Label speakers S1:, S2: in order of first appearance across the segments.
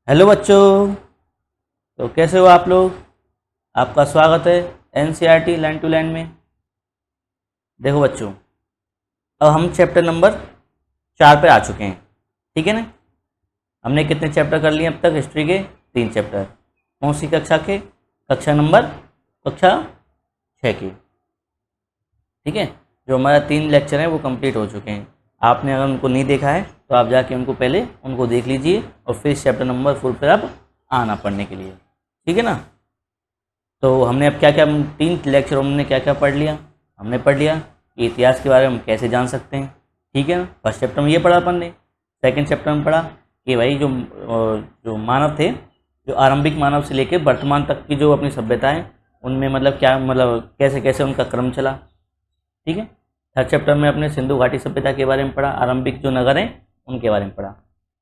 S1: Hello बच्चों। तो कैसे हो आप लोग। आपका स्वागत है एनसीईआरटी लाइन टू लाइन में। देखो बच्चों, अब हम चैप्टर नंबर 4 पे आ चुके हैं। ठीक है ना। हमने कितने चैप्टर कर लिए अब तक हिस्ट्री के? 3 चैप्टर। कौन सी कक्षा के? कक्षा 6 के। ठीक है। जो हमारा 3 लेक्चर हैं वो कंप्लीट हो चुके हैं। आपने अगर उनको नहीं देखा है तो आप जाके उनको पहले उनको देख लीजिए और फिर चैप्टर नंबर 4 पर आप आना पढ़ने के लिए। ठीक है ना। तो हमने अब क्या क्या 3 लेक्चर हमने क्या क्या पढ़ लिया। हमने पढ़ लिया कि इतिहास के बारे में हम कैसे जान सकते हैं। ठीक है ना। फर्स्ट चैप्टर में ये पढ़ा अपन ने। सेकंड चैप्टर में पढ़ा कि भाई जो मानव थे, जो आरंभिक मानव से लेकर वर्तमान तक की जो अपनी सभ्यताएं, उनमें मतलब क्या मतलब कैसे कैसे उनका क्रम चला। ठीक है। थर्ड चैप्टर में अपने सिंधु घाटी सभ्यता के बारे में पढ़ा, आरंभिक जो नगर हैं उनके बारे में पढ़ा।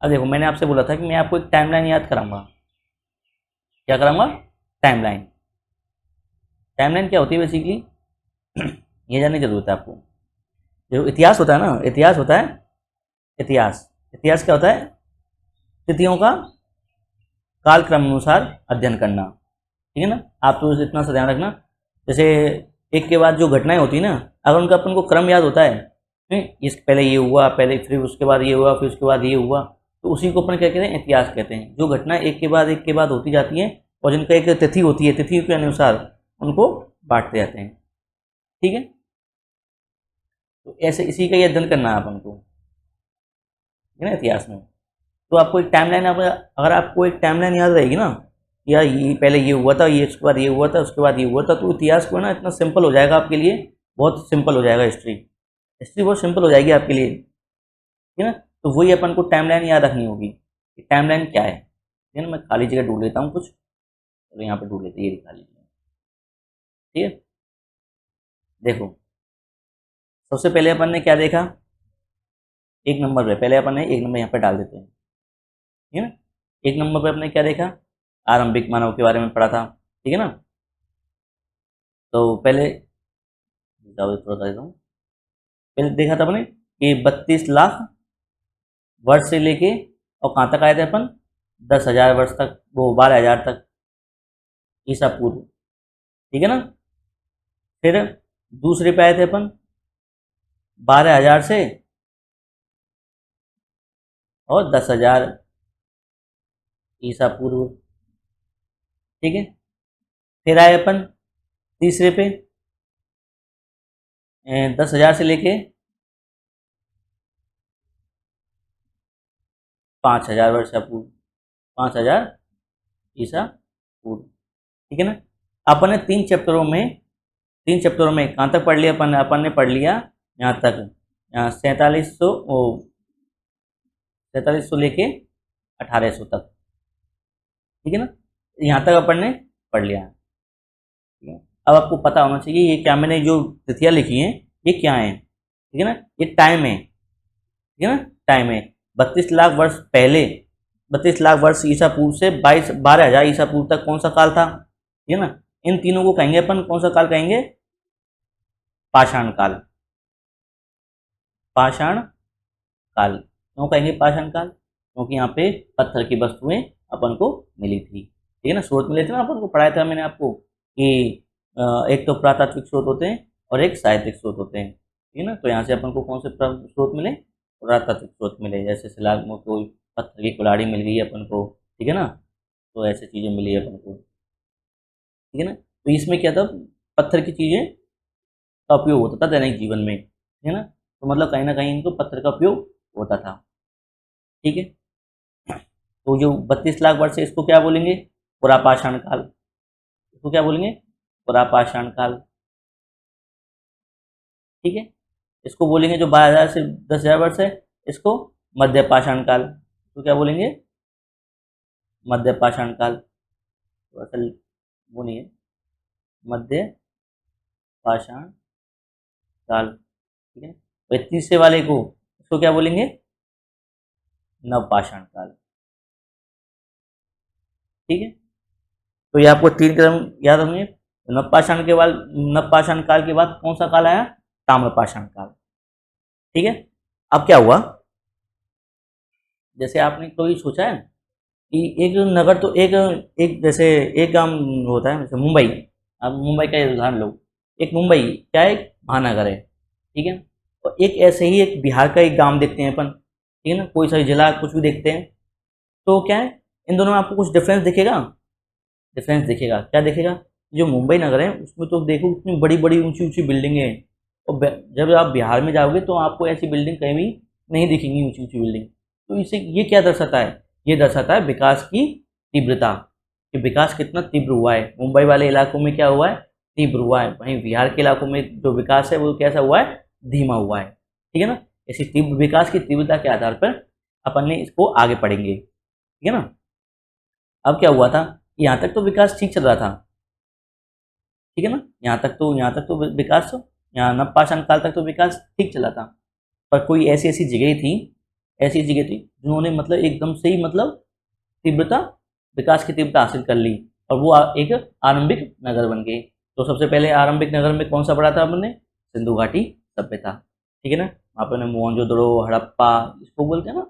S1: अब देखो, मैंने आपसे बोला था कि मैं आपको एक टाइमलाइन याद कराऊंगा। क्या कराऊंगा? टाइमलाइन। टाइमलाइन क्या होती है बेसिकली? ये जानने की जरूरत है आपको। जो इतिहास होता है ना, इतिहास होता है इतिहास इतिहास क्या होता है? तिथियों का कालक्रम अनुसार अध्ययन करना। ठीक है ना। आप तो इतना सा ध्यान रखना, जैसे एक के बाद जो घटनाएं होती है ना, अगर उनका अपन को क्रम याद होता है, इस पहले ये हुआ, पहले फिर उसके बाद ये हुआ, फिर उसके बाद ये हुआ, तो उसी को अपन क्या कहते हैं? इतिहास कहते हैं। जो घटनाएं एक के बाद होती जाती हैं और जिनका एक तिथि होती है, तिथि के अनुसार उनको बांटते जाते हैं। ठीक है। तो ऐसे इसी का ही अध्ययन करना है अपन को, है ना, इतिहास में। तो आपको एक टाइमलाइन, अगर आपको एक टाइमलाइन याद रहेगी ना, या ये पहले ये हुआ था, ये उसके बाद ये हुआ था, उसके बाद ये हुआ था, तो इतिहास को ना इतना सिंपल हो जाएगा आपके लिए। बहुत सिंपल हो जाएगा हिस्ट्री। हिस्ट्री बहुत सिंपल हो जाएगी आपके लिए। ठीक है ना। तो वही अपन को टाइमलाइन याद रखनी होगी कि टाइमलाइन क्या है। ठीक है ना। मैं खाली जगह ढूंढ लेता हूँ कुछ, तो यहाँ पे ढूंढ लेते हैं, ये खाली जगह। ठीक है। देखो, सबसे पहले अपन ने क्या देखा? एक नंबर पे पहले अपन ने एक नंबर यहाँ पे डाल देते हैं। ठीक है ना। एक नंबर पे अपने क्या देखा? आरंभिक मानव के बारे में पढ़ा था। ठीक है ना। तो पहले थोड़ा सा देता हूँ। पहले देखा था अपने कि 32 लाख वर्ष से लेके और कहाँ तक आए थे अपन? 10,000 वर्ष तक, वो 12,000 तक, ईसा पूर्व। ठीक है ना। फिर दूसरे पे आए थे अपन 12,000 से और 10,000 ईसा पूर्व। ठीक है। फिर आए अपन तीसरे पे 10,000 से लेके 5,000 वर्ष पूर्व, 5,000 ईसा पूर्व। ठीक है ना। अपन ने 3 चैप्टरों में कहाँ तक पढ़ लिया? अपन ने पढ़ लिया यहाँ तक, यहाँ 4700 लेके 1800 तक। ठीक है ना। यहाँ तक अपन ने पढ़ लिया। ठीक है। अब आपको पता होना चाहिए ये क्या, मैंने जो तिथियां लिखी हैं ये क्या है। ठीक है ना। ये टाइम है। ठीक है ना। टाइम है। 32 लाख वर्ष पहले, 32 लाख वर्ष ईसा पूर्व से 12,000 ईसा पूर्व तक कौन सा काल था? ठीक है ना। इन तीनों को कहेंगे अपन, कौन सा काल कहेंगे? पाषाण काल। पाषाण काल। क्यों कहेंगे पाषाण काल? क्योंकि यहाँ पे पत्थर की वस्तुएं अपन को मिली थी। ठीक है ना। स्रोत मिले थे ना, अपन को पढ़ाया था मैंने आपको कि एक तो पुरातात्विक स्रोत होते हैं और एक साहित्यिक स्रोत होते हैं। ठीक है ना। तो यहाँ से अपन को कौन से स्रोत मिले? पुरातात्विक स्रोत मिले। जैसे शिलाग में कोई पत्थर की कुल्हाड़ी मिल गई अपन को। ठीक है ना। तो ऐसी चीज़ें मिली अपन को। ठीक है ना। तो इसमें क्या था? पत्थर की चीज़ें का उपयोग होता था दैनिक जीवन में। ठीक है ना। तो मतलब कहीं ना कहीं इनको पत्थर का उपयोग होता था। ठीक है। तो जो 32 लाख वर्ष है इसको क्या बोलेंगे? पुरापाषाण काल। इसको क्या बोलेंगे? पुरापाषाण काल। ठीक है। इसको बोलेंगे जो 12,000 से 10,000 वर्ष है, इसको मध्य पाषाण काल। तो क्या बोलेंगे? मध्य पाषाण काल। तो असल वो नहीं है, मध्य पाषाण काल। ठीक है। और तीसरे वाले को, इसको क्या बोलेंगे? नवपाषाण काल। ठीक है। तो ये आपको 3 क्रम याद होंगे। नवपाषाण काल के बाद कौन सा काल आया? ताम्रपाषाण काल। ठीक है। अब क्या हुआ? जैसे आपने कभी सोचा है एक नगर तो एक एक जैसे एक गांव होता है, जैसे मुंबई। अब मुंबई का उदाहरण लो। एक मुंबई क्या है, एक महानगर है, ठीक है। और एक ऐसे ही एक बिहार का एक गांव देखते हैं अपन, ठीक है ना, कोई सा जिला कुछ भी देखते हैं, तो क्या है, इन दोनों में आपको कुछ डिफरेंस दिखेगा। डिफरेंस दिखेगा, क्या दिखेगा। जो मुंबई नगर है उसमें तो देखो इतनी बड़ी बड़ी ऊंची ऊंची बिल्डिंगें हैं, और जब आप बिहार में जाओगे तो आपको ऐसी बिल्डिंग कहीं भी नहीं दिखेंगी, ऊंची ऊंची बिल्डिंग। तो इसे ये क्या दर्शाता है, ये दर्शाता है विकास की तीव्रता, कि विकास कितना तीव्र हुआ है। मुंबई वाले इलाकों में क्या हुआ है, तीव्र हुआ है। वहीं बिहार के इलाकों में जो विकास है वो कैसा हुआ है, धीमा हुआ है, ठीक है ना। ऐसी तीव्र विकास की तीव्रता के आधार पर अपन ने इसको आगे पढ़ेंगे, ठीक है ना। अब क्या हुआ था, यहाँ तक तो विकास ठीक चल रहा था, ठीक है ना। यहाँ तक तो विकास तो, यहाँ नवपाषाण काल तक तो विकास ठीक चला था। पर कोई ऐसी ऐसी जगह थी, ऐसी जगह थी जिन्होंने मतलब एकदम से ही मतलब तीव्रता, विकास की तीव्रता हासिल कर ली, और वो एक आरंभिक नगर बन गए। तो सबसे पहले आरंभिक नगर में कौन सा पढ़ा था हमने, सिंधु घाटी सभ्यता, ठीक है ना। वहाँ पर मोहनजोदड़ो, हड़प्पा, इसको बोलते हैं ना,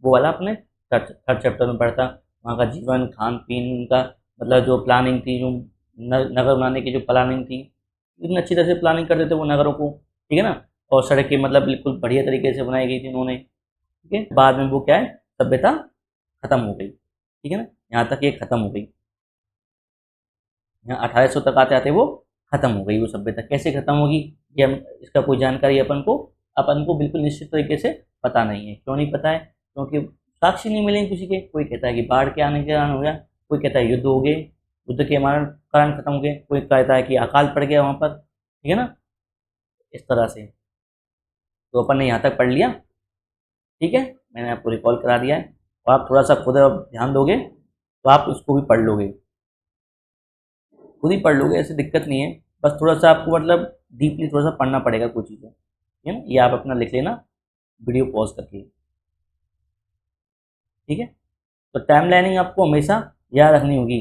S1: वो वाला अपने थर्ड थर्ड चैप्टर में पढ़ता। वहाँ का जीवन, खान पीन का मतलब जो प्लानिंग थी, जो नगर बनाने की जो प्लानिंग थी, इतनी अच्छी तरह से प्लानिंग करते थे वो नगरों को, ठीक है ना। और सड़कें मतलब बिल्कुल बढ़िया तरीके से बनाई गई थी उन्होंने, ठीक है। बाद में वो क्या है, सभ्यता खत्म हो गई, ठीक है ना। यहाँ तक ये खत्म हो गई, यहाँ 1800 तक आते आते वो खत्म हो गई वो सभ्यता। कैसे खत्म होगी, ये हम इसका कोई जानकारी अपन को बिल्कुल निश्चित तरीके से पता नहीं है। क्यों नहीं पता है, क्योंकि साक्ष्य नहीं मिले किसी के। कोई कहता है कि बाढ़ के आने के कारण हो गया, कोई कहता है युद्ध हो गए, युद्ध के कारण खत्म हो गए, कोई कहता है कि अकाल पड़ गया वहाँ पर, ठीक है ना, इस तरह से। तो अपन ने यहाँ तक पढ़ लिया, ठीक है, मैंने आपको रिकॉल करा दिया है। और आप थोड़ा सा खुद ध्यान दोगे तो आप उसको भी पढ़ लोगे, खुद ही पढ़ लोगे, ऐसी दिक्कत नहीं है। बस थोड़ा सा आपको मतलब डीपली थोड़ा सा पढ़ना पड़ेगा कुछ चीज़ें, ठीक है ना। ये आप अपना लिख लेना वीडियो पॉज करके, ठीक है। तो टाइम लाइनिंग आपको हमेशा याद रखनी होगी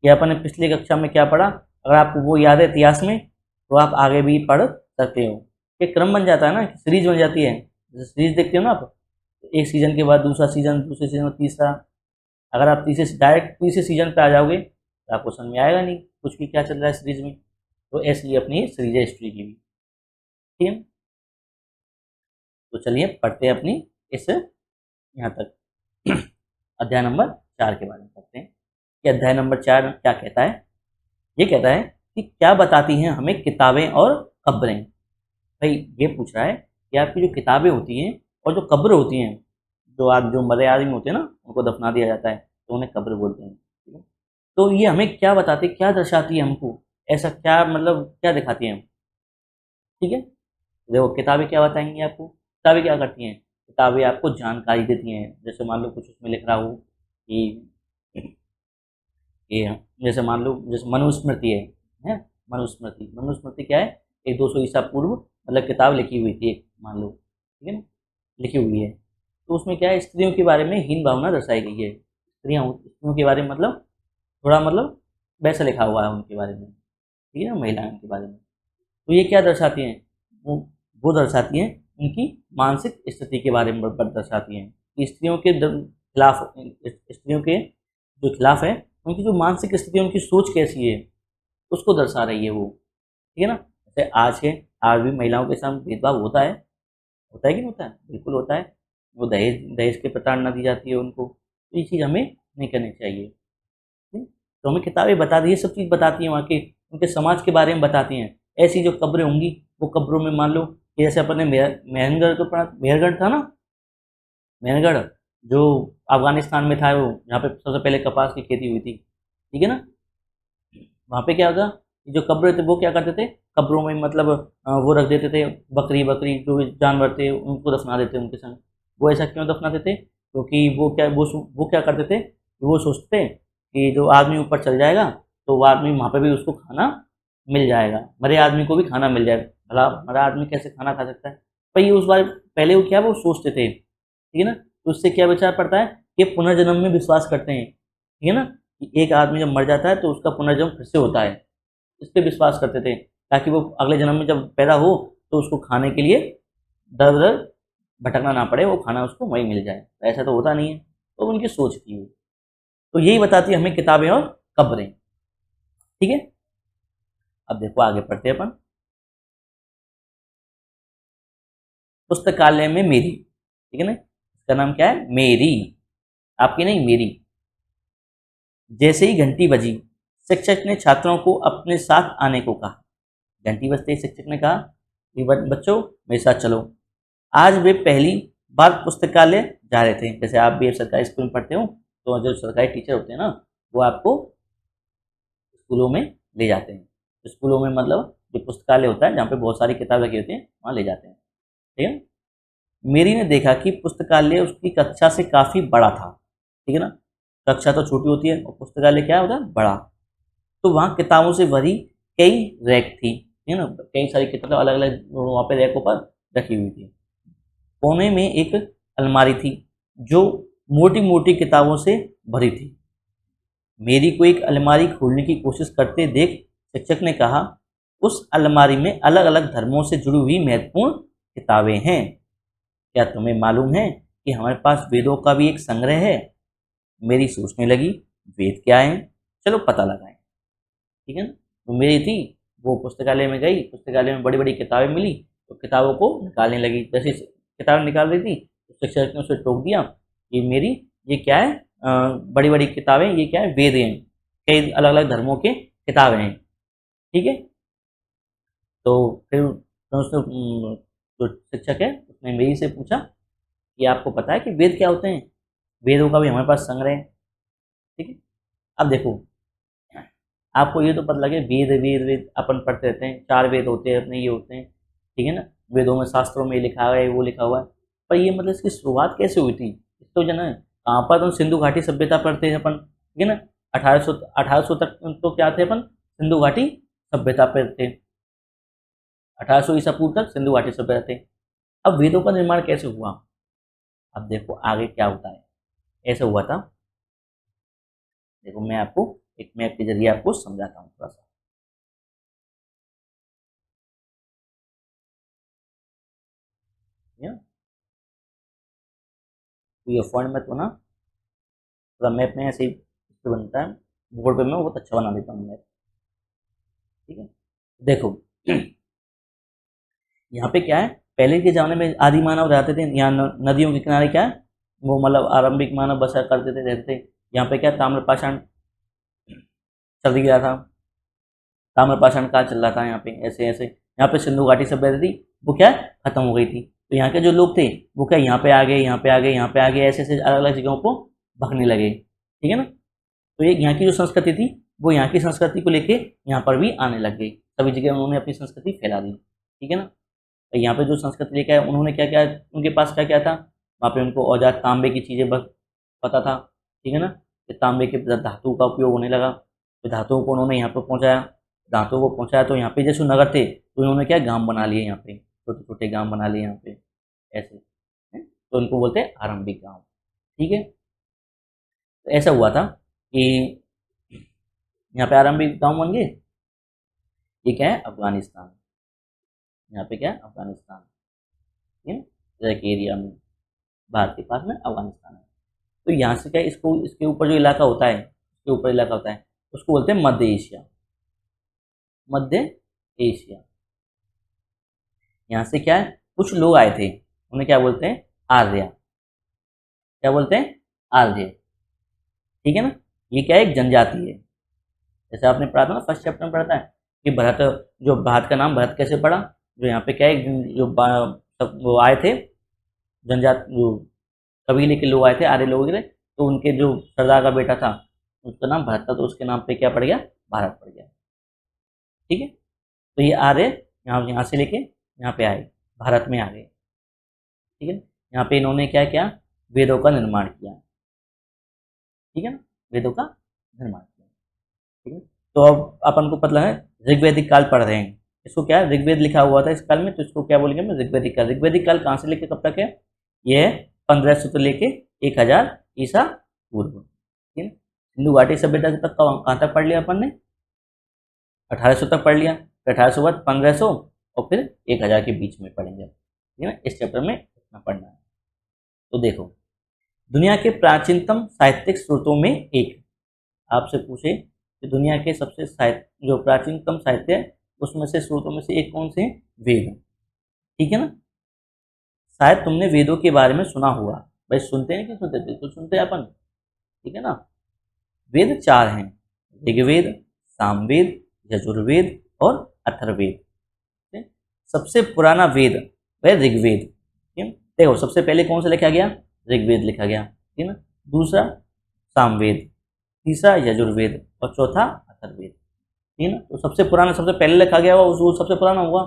S1: कि अपन ने पिछली कक्षा में क्या पढ़ा। अगर आपको वो याद है इतिहास में, तो आप आगे भी पढ़ सकते हो। एक क्रम बन जाता है ना, सीरीज बन जाती है। जैसे सीरीज देखते हो ना आप, तो एक सीजन के बाद दूसरा सीजन, दूसरे सीजन में तीसरा। अगर आप डायरेक्ट तीसरे सीजन पे आ जाओगे तो आपको समझ में आएगा नहीं कुछ भी क्या चल रहा है सीरीज में। तो इसलिए अपनी सीरीज है हिस्ट्री की भी, ठीक है। तो चलिए पढ़ते हैं अपनी इस यहाँ तक अध्याय नंबर 4 के बारे में पढ़ते हैं कि अध्याय नंबर 4 क्या कहता है। ये कहता है कि क्या बताती हैं हमें किताबें और कब्रें। भाई ये पूछ रहा है कि आपकी जो किताबें होती हैं और जो कब्र होती हैं, जो मरे आदमी होते हैं ना, उनको दफना दिया जाता है तो उन्हें कब्र बोलते हैं, ठीक है। तो ये हमें क्या बताती, क्या दर्शाती है हमको, ऐसा क्या मतलब क्या दिखाती है हम, ठीक है। देखो किताबें क्या बताएंगी आपको, किताबें क्या करती हैं, किताबें आपको जानकारी देती हैं। जैसे मान लो कुछ उसमें लिख रहा हो कि जैसे मान लो जैसे मनुस्मृति है मनुस्मृति। मनुस्मृति क्या है, एक 200 ईसा पूर्व मतलब किताब लिखी हुई थी एक, मान लो, ठीक है ना, लिखी हुई है। तो उसमें क्या है, स्त्रियों के बारे में हीन भावना दर्शाई गई है। स्त्रियों के बारे में मतलब थोड़ा मतलब वैसा लिखा हुआ है उनके बारे में, ठीक है ना, महिलाओं के बारे में। तो ये क्या दर्शाती हैं, वो वो दर्शाती हैं उनकी मानसिक स्थिति के बारे में दर्शाती हैं कि स्त्रियों के खिलाफ, स्त्रियों के जो खिलाफ है, उनकी जो मानसिक स्थिति, उनकी सोच कैसी है, उसको दर्शा रही है वो, ठीक है ना। जैसे आज भी महिलाओं के साथ भेदभाव होता है कि नहीं होता है, बिल्कुल होता है। वो दहेज दहेज की प्रताड़ना दी जाती है उनको, तो ये चीज़ हमें नहीं करनी चाहिए, ठीक? तो हमें किताबें बताती है, सब चीज़ बताती हैं वहाँ के, उनके समाज के बारे में बताती हैं। ऐसी जो कब्रें होंगी, वो कब्रों में मान लो कि जैसे अपन ने मेहरगढ़ को पढ़ा, मेहरगढ़ था ना, मेहरगढ़ जो अफगानिस्तान में था, वो जहाँ पे सबसे पहले कपास की खेती हुई थी, ठीक है ना। वहाँ पे क्या होगा, जो कब्र थे वो क्या करते थे, कब्रों में मतलब वो रख देते थे, बकरी बकरी जो भी जानवर थे उनको दफना देते उनके संग। वो ऐसा क्यों दफनाते थे, क्योंकि वो क्या करते थे, वो सोचते थे कि जो आदमी ऊपर चल जाएगा तो वो आदमी वहाँ पे भी उसको खाना मिल जाएगा, मरे आदमी को भी खाना मिल जाएगा। भला मरा आदमी कैसे खाना खा सकता है, पर ये उस बार पहले वो क्या वो सोचते थे, ठीक है ना। तो उससे क्या विचार पड़ता है कि पुनर्जन्म में विश्वास करते हैं, ठीक है ना, कि एक आदमी जब मर जाता है तो उसका पुनर्जन्म फिर से होता है, इस पे विश्वास करते थे, ताकि वो अगले जन्म में जब पैदा हो तो उसको खाने के लिए दर दर भटकना ना पड़े, वो खाना उसको वहीं मिल जाए। ऐसा तो होता नहीं है, तो उनकी सोच थी वो, तो यही बताती है हमें किताबें और कब्रें। ठीक है, अब देखो आगे पढ़ते हैं अपन। पुस्तकालय में मेरी, ठीक है ना, इसका नाम क्या है, मेरी, आपकी नहीं, मेरी। जैसे ही घंटी बजी, शिक्षक ने छात्रों को अपने साथ आने को कहा। घंटी बजते ही शिक्षक ने कहा कि बच्चों मेरे साथ चलो। आज वे पहली बार पुस्तकालय जा रहे थे। जैसे आप भी सरकारी स्कूल में पढ़ते हो तो जो सरकारी टीचर होते हैं ना, वो आपको स्कूलों में ले जाते हैं। स्कूलों में मतलब जो पुस्तकालय होता है जहाँ पे बहुत सारी किताब रखी होती हैं, वहाँ ले जाते हैं। ठीक है, मेरी ने देखा कि पुस्तकालय उसकी कक्षा से काफ़ी बड़ा था। ठीक है ना, कक्षा तो छोटी होती है और पुस्तकालय क्या होता है, बड़ा। तो वहाँ किताबों से भरी कई रैक थी, ठीक है ना, कई सारी किताबें अलग अलग वहाँ पे रैकों पर रखी हुई थी। कोने में एक अलमारी थी जो मोटी मोटी किताबों से भरी थी। मेरी को एक अलमारी खोलने की कोशिश करते देख शिक्षक ने कहा, उस अलमारी में अलग अलग धर्मों से जुड़ी हुई महत्वपूर्ण किताबें हैं। क्या तुम्हें मालूम है कि हमारे पास वेदों का भी एक संग्रह है? मेरी सोचने लगी, वेद क्या है, चलो पता लगाएं। ठीक है ना, तो मेरी थी वो पुस्तकालय में गई, पुस्तकालय में बड़ी बड़ी किताबें मिली तो किताबों को निकालने लगी। जैसे किताबें निकाल रही थी तो शिक्षक ने उसे टोक दिया कि मेरी ये क्या है, बड़ी बड़ी किताबें, ये क्या है, वेद हैं, कई अलग अलग धर्मों के किताबें हैं। ठीक है, तो फिर उसने जो शिक्षक है उसने मेरी से पूछा कि आपको पता है कि वेद क्या होते हैं? वेदों का भी हमारे पास संग्रह है। ठीक है, अब देखो आपको ये तो पता लगे वेद वेद वेद अपन पढ़ते रहते हैं, 4 वेद होते हैं अपने, ये होते हैं। ठीक है ना, वेदों में शास्त्रों में लिखा हुआ है, वो लिखा हुआ है। पर ये मतलब इसकी शुरुआत कैसे हुई थी, तो जो ना कहाँ पर, तो सिंधु घाटी सभ्यता पढ़ते हैं अपन। ठीक है ना, 1800 तक तो क्या थे अपन, सिंधु घाटी सभ्यता पर थे। 1800 ईसा पूर्व तक सिंधु घाटी सभ्यता थे। अब वेदों का निर्माण कैसे हुआ, अब देखो आगे क्या होता है। ऐसा हुआ था, देखो मैं आपको एक मैप के जरिए आपको समझाता हूँ थोड़ा सा। तो ये फॉन्ट में तो ना थोड़ा मैप में ऐसे ही इस पे बनता है, बोर्ड पे मैं बहुत अच्छा बना देता हूँ मैप। ठीक है, देखो यहाँ पे क्या है, पहले के ज़माने में आदि मानव रहते थे यहाँ नदियों के किनारे, क्या है वो मतलब आरंभिक मानव बसा करते थे, रहते थे। यहाँ पे क्या ताम्रपाषाण चल गया था, ताम्रपाषाण काल चल रहा था यहाँ पे, ऐसे ऐसे यहाँ पे सिंधु घाटी सभ्यता थी, वो क्या है खत्म हो गई थी। तो यहाँ के जो लोग थे वो क्या यहाँ पे आ गए, यहाँ पे आ गए, यहाँ पे आ गए, ऐसे ऐसे अलग अलग जगहों को भगने लगे। ठीक है ना, तो ये यहाँ की जो संस्कृति थी वो यहाँ की संस्कृति को लेके यहाँ पर भी आने लग गई, सभी जगह उन्होंने अपनी संस्कृति फैला दी। ठीक है ना, तो यहाँ पे जो संस्कृति लेके आए उन्होंने क्या क्या, उनके पास क्या क्या था, वहाँ पे उनको औजार तांबे की चीज़ें बस पता था। ठीक है ना, कि तांबे के धातु का उपयोग होने लगा, तो धातुओं को उन्होंने यहाँ पर पहुँचाया। धातुओं को पहुँचाया तो यहाँ पे जैसे नगर थे तो उन्होंने क्या गांव बना लिए, यहाँ पे छोटे छोटे गांव बना लिए यहाँ पे, ऐसे हैं? तो उनको बोलते हैं आरंभिक गांव। ठीक है, तो ऐसा हुआ था कि यहाँ पे आरंभिक गांव बन गए। ये क्या है, अफगानिस्तान, यहाँ पे क्या है, अफगानिस्तान। ठीक है, इधर के एरिया में, भारत के पास में अफगानिस्तान है। तो यहाँ से क्या है, इसको इसके ऊपर जो इलाका होता है, इसके ऊपर इलाका होता है उसको बोलते हैं मध्य एशिया। मध्य एशिया, यहाँ से क्या है, कुछ लोग आए थे, उन्हें क्या बोलते हैं, आर्य। क्या बोलते हैं, आर्य। ठीक है ना, ये क्या है, एक जनजाति है। जैसे आपने पढ़ा था ना, फर्स्ट चैप्टर में पढ़ा था कि भरत, जो भारत का नाम भरत कैसे पड़ा, जो यहाँ पे क्या है, जो सब वो आए थे जनजात, जो कबीले के लोग आए थे, आर्य लोग थे, तो उनके जो सरदार का बेटा था उसका नाम भरत था, तो उसके नाम पे क्या पड़ गया, भारत पड़ गया। ठीक है, तो ये आर्य यहाँ यहाँ से लेके यहाँ पे आए, भारत में आ गए। ठीक है, यहाँ पे इन्होंने क्या किया, वेदों का निर्माण किया। ठीक है ना, वेदों का निर्माण किया। ठीक है, तो अब अपन को पता है ऋग्वैदिक काल पढ़ रहे हैं, इसको क्या है, ऋग्वेद लिखा हुआ था इस काल में, तो इसको क्या बोलेंगे हम, ऋग्वैदिक काल। ऋग्वैदिक काल कहाँ से लेके कब तक है, ये है 1500 से लेके 1000 ईसा पूर्व। ठीक है, सिंधु घाटी सभ्यता तक कहाँ तक पढ़ लिया अपन ने, 1800 तक पढ़ लिया, फिर 1800 बाद 1500 और फिर 1000 के बीच में पढ़ेंगे। ठीक है ना, इस चैप्टर में इतना पढ़ना है। तो देखो, दुनिया के प्राचीनतम साहित्यिक स्रोतों में एक, आपसे पूछे कि दुनिया के सबसे साहित्य जो प्राचीनतम साहित्य है उसमें से स्रोतों में से एक कौन से? वेद। ठीक है ना। शायद तुमने वेदों के बारे में सुना होगा। भाई सुनते हैं कि सुनते? बिल्कुल सुनते हैं अपन। ठीक है ना। वेद 4 हैं, ऋग्वेद, सामवेद, यजुर्वेद और अथर्ववेद। सबसे पुराना वेद वह ऋग्वेद। ठीक है। देखो सबसे पहले कौन सा लिखा गया? ऋग्वेद लिखा गया। ठीक है ना। दूसरा सामवेद, तीसरा यजुर्वेद और चौथा अथर्ववेद। ठीक है ना। तो सबसे पुराना, सबसे पहले लिखा गया हुआ वो सबसे पुराना हुआ,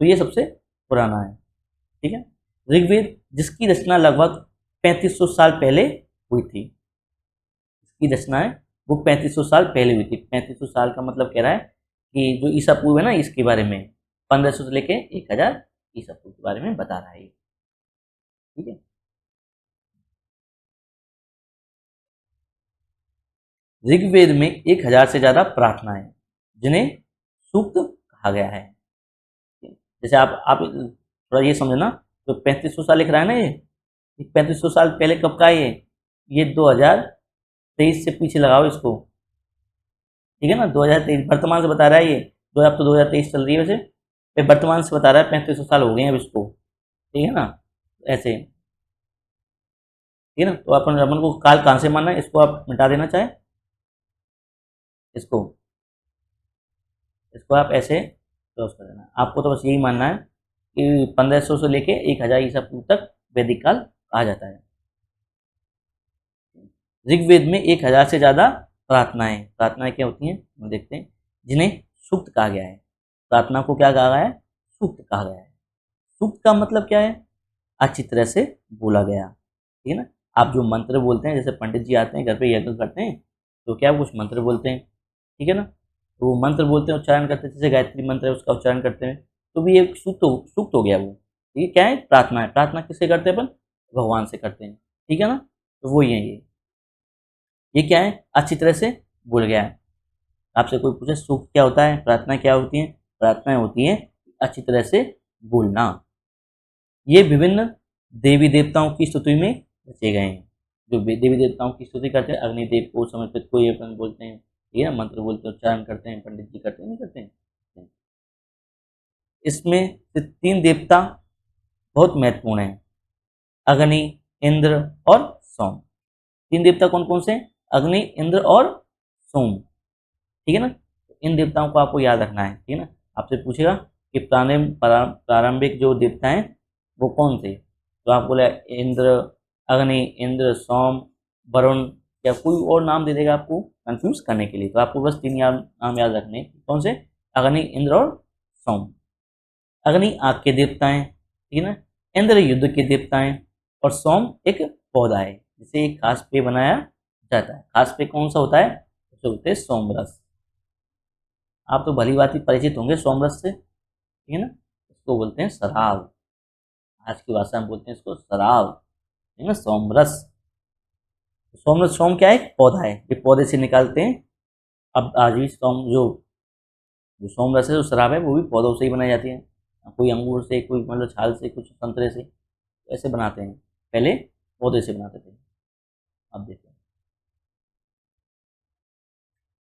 S1: तो ये सबसे पुराना है। ठीक है। ऋग्वेद जिसकी रचना लगभग 3500 साल पहले हुई थी। इसकी रचना है वो 3500 साल पहले हुई थी। 3500 साल का मतलब कह रहा है कि जो ईसा पूर्व है ना, इसके बारे में 1500 से लेके 1000 ईसा पूर्व के बारे में बता रहा है। ठीक है। ऋग्वेद में 1000 से ज्यादा प्रार्थनाएं जिन्हें सूक्त कहा गया है। जैसे आप थोड़ा ये समझना, जो 3500 साल लिख रहा है ना, ये 3500 साल पहले कब का है ये 2023 से पीछे लगाओ इसको। ठीक है ना। 2023 वर्तमान से बता रहा है ये, अब तो 2023 चल रही है वैसे, वर्तमान से बता रहा है 3500 साल हो गए हैं अब इसको। ठीक है ना। ऐसे ठीक है ना। तो अपन को काल कहाँ से मानना है, इसको आप मिटा देना चाहे, इसको आप ऐसे क्रॉस कर देना। आपको तो बस यही मानना है कि 1500 से लेके 1000 ईसा पूर्व तक वैदिक काल कहा जाता है। ऋग्वेद में 1000 से ज्यादा प्रार्थनाएं क्या होती हैं हम देखते हैं, जिन्हें सूक्त कहा गया है। प्रार्थना को क्या कहा गया है? सूक्त कहा गया है। सूक्त का मतलब क्या है? अच्छी तरह से बोला गया। ठीक है ना। आप जो मंत्र बोलते हैं, जैसे पंडित जी आते हैं घर पे यज्ञ करते हैं, तो क्या कुछ मंत्र बोलते हैं। ठीक है ना। तो वो मंत्र बोलते हैं, उच्चारण करते हैं, जैसे गायत्री मंत्र है उसका उच्चारण करते हैं, तो भी एक सूक्त हो गया वो। ये क्या है? प्रार्थना है। प्रार्थना किससे करते हैं अपन? भगवान से करते हैं। ठीक है ना। तो वो ये क्या है? अच्छी तरह से बोल गया है। आपसे कोई पूछे सूक्त क्या होता है, प्रार्थना क्या होती है? प्रार्थनाएं होती हैं अच्छी तरह से बोलना। ये विभिन्न देवी देवताओं की स्तुति में रचे गए हैं। जो देवी देवताओं की स्तुति करते हैं, अग्निदेव को समर्पित को ये अपन बोलते हैं। ठीक है। मंत्र बोलते हैं, उच्चारण करते हैं, पंडित जी करते हैं, नहीं करते हैं। इसमें से 3 देवता बहुत महत्वपूर्ण हैं, अग्नि, इंद्र और सोम। 3 देवता कौन कौन से? अग्नि, इंद्र और सोम। ठीक है ना। इन देवताओं को आपको याद रखना है। ठीक है ना। आपसे पूछेगा कि प्रारंभिक जो देवता हैं वो कौन थे, तो आप बोले इंद्र, अग्नि, इंद्र, सोम, वरुण, या कोई और नाम दे देगा आपको कंफ्यूज करने के लिए। तो आपको बस 3 नाम याद रखने। कौन से? अग्नि, इंद्र और सोम। अग्नि आग के देवता हैं। ठीक है ना। इंद्र युद्ध के देवता हैं और सोम एक पौधा है जिसे एक खास पेय बनाया जाता है। खास पेय कौन सा होता है? उसे बोलते हैं सोमरस। आप तो भली बात ही परिचित होंगे सोमरस से। ठीक है ना। इसको बोलते हैं शराब। आज की भाषा में बोलते हैं इसको शराब। ठीक है ना। सोमरस। सोमरस, सोम क्या है? एक पौधा है, ये पौधे से निकालते हैं। अब आज भी सोम जो सोमरस है, जो शराब है, वो भी पौधों से ही बनाई जाती है। कोई अंगूर से, कोई मतलब छाल से, कुछ संतरे से, ऐसे बनाते हैं। पहले पौधे से बनाते थे। अब देखो,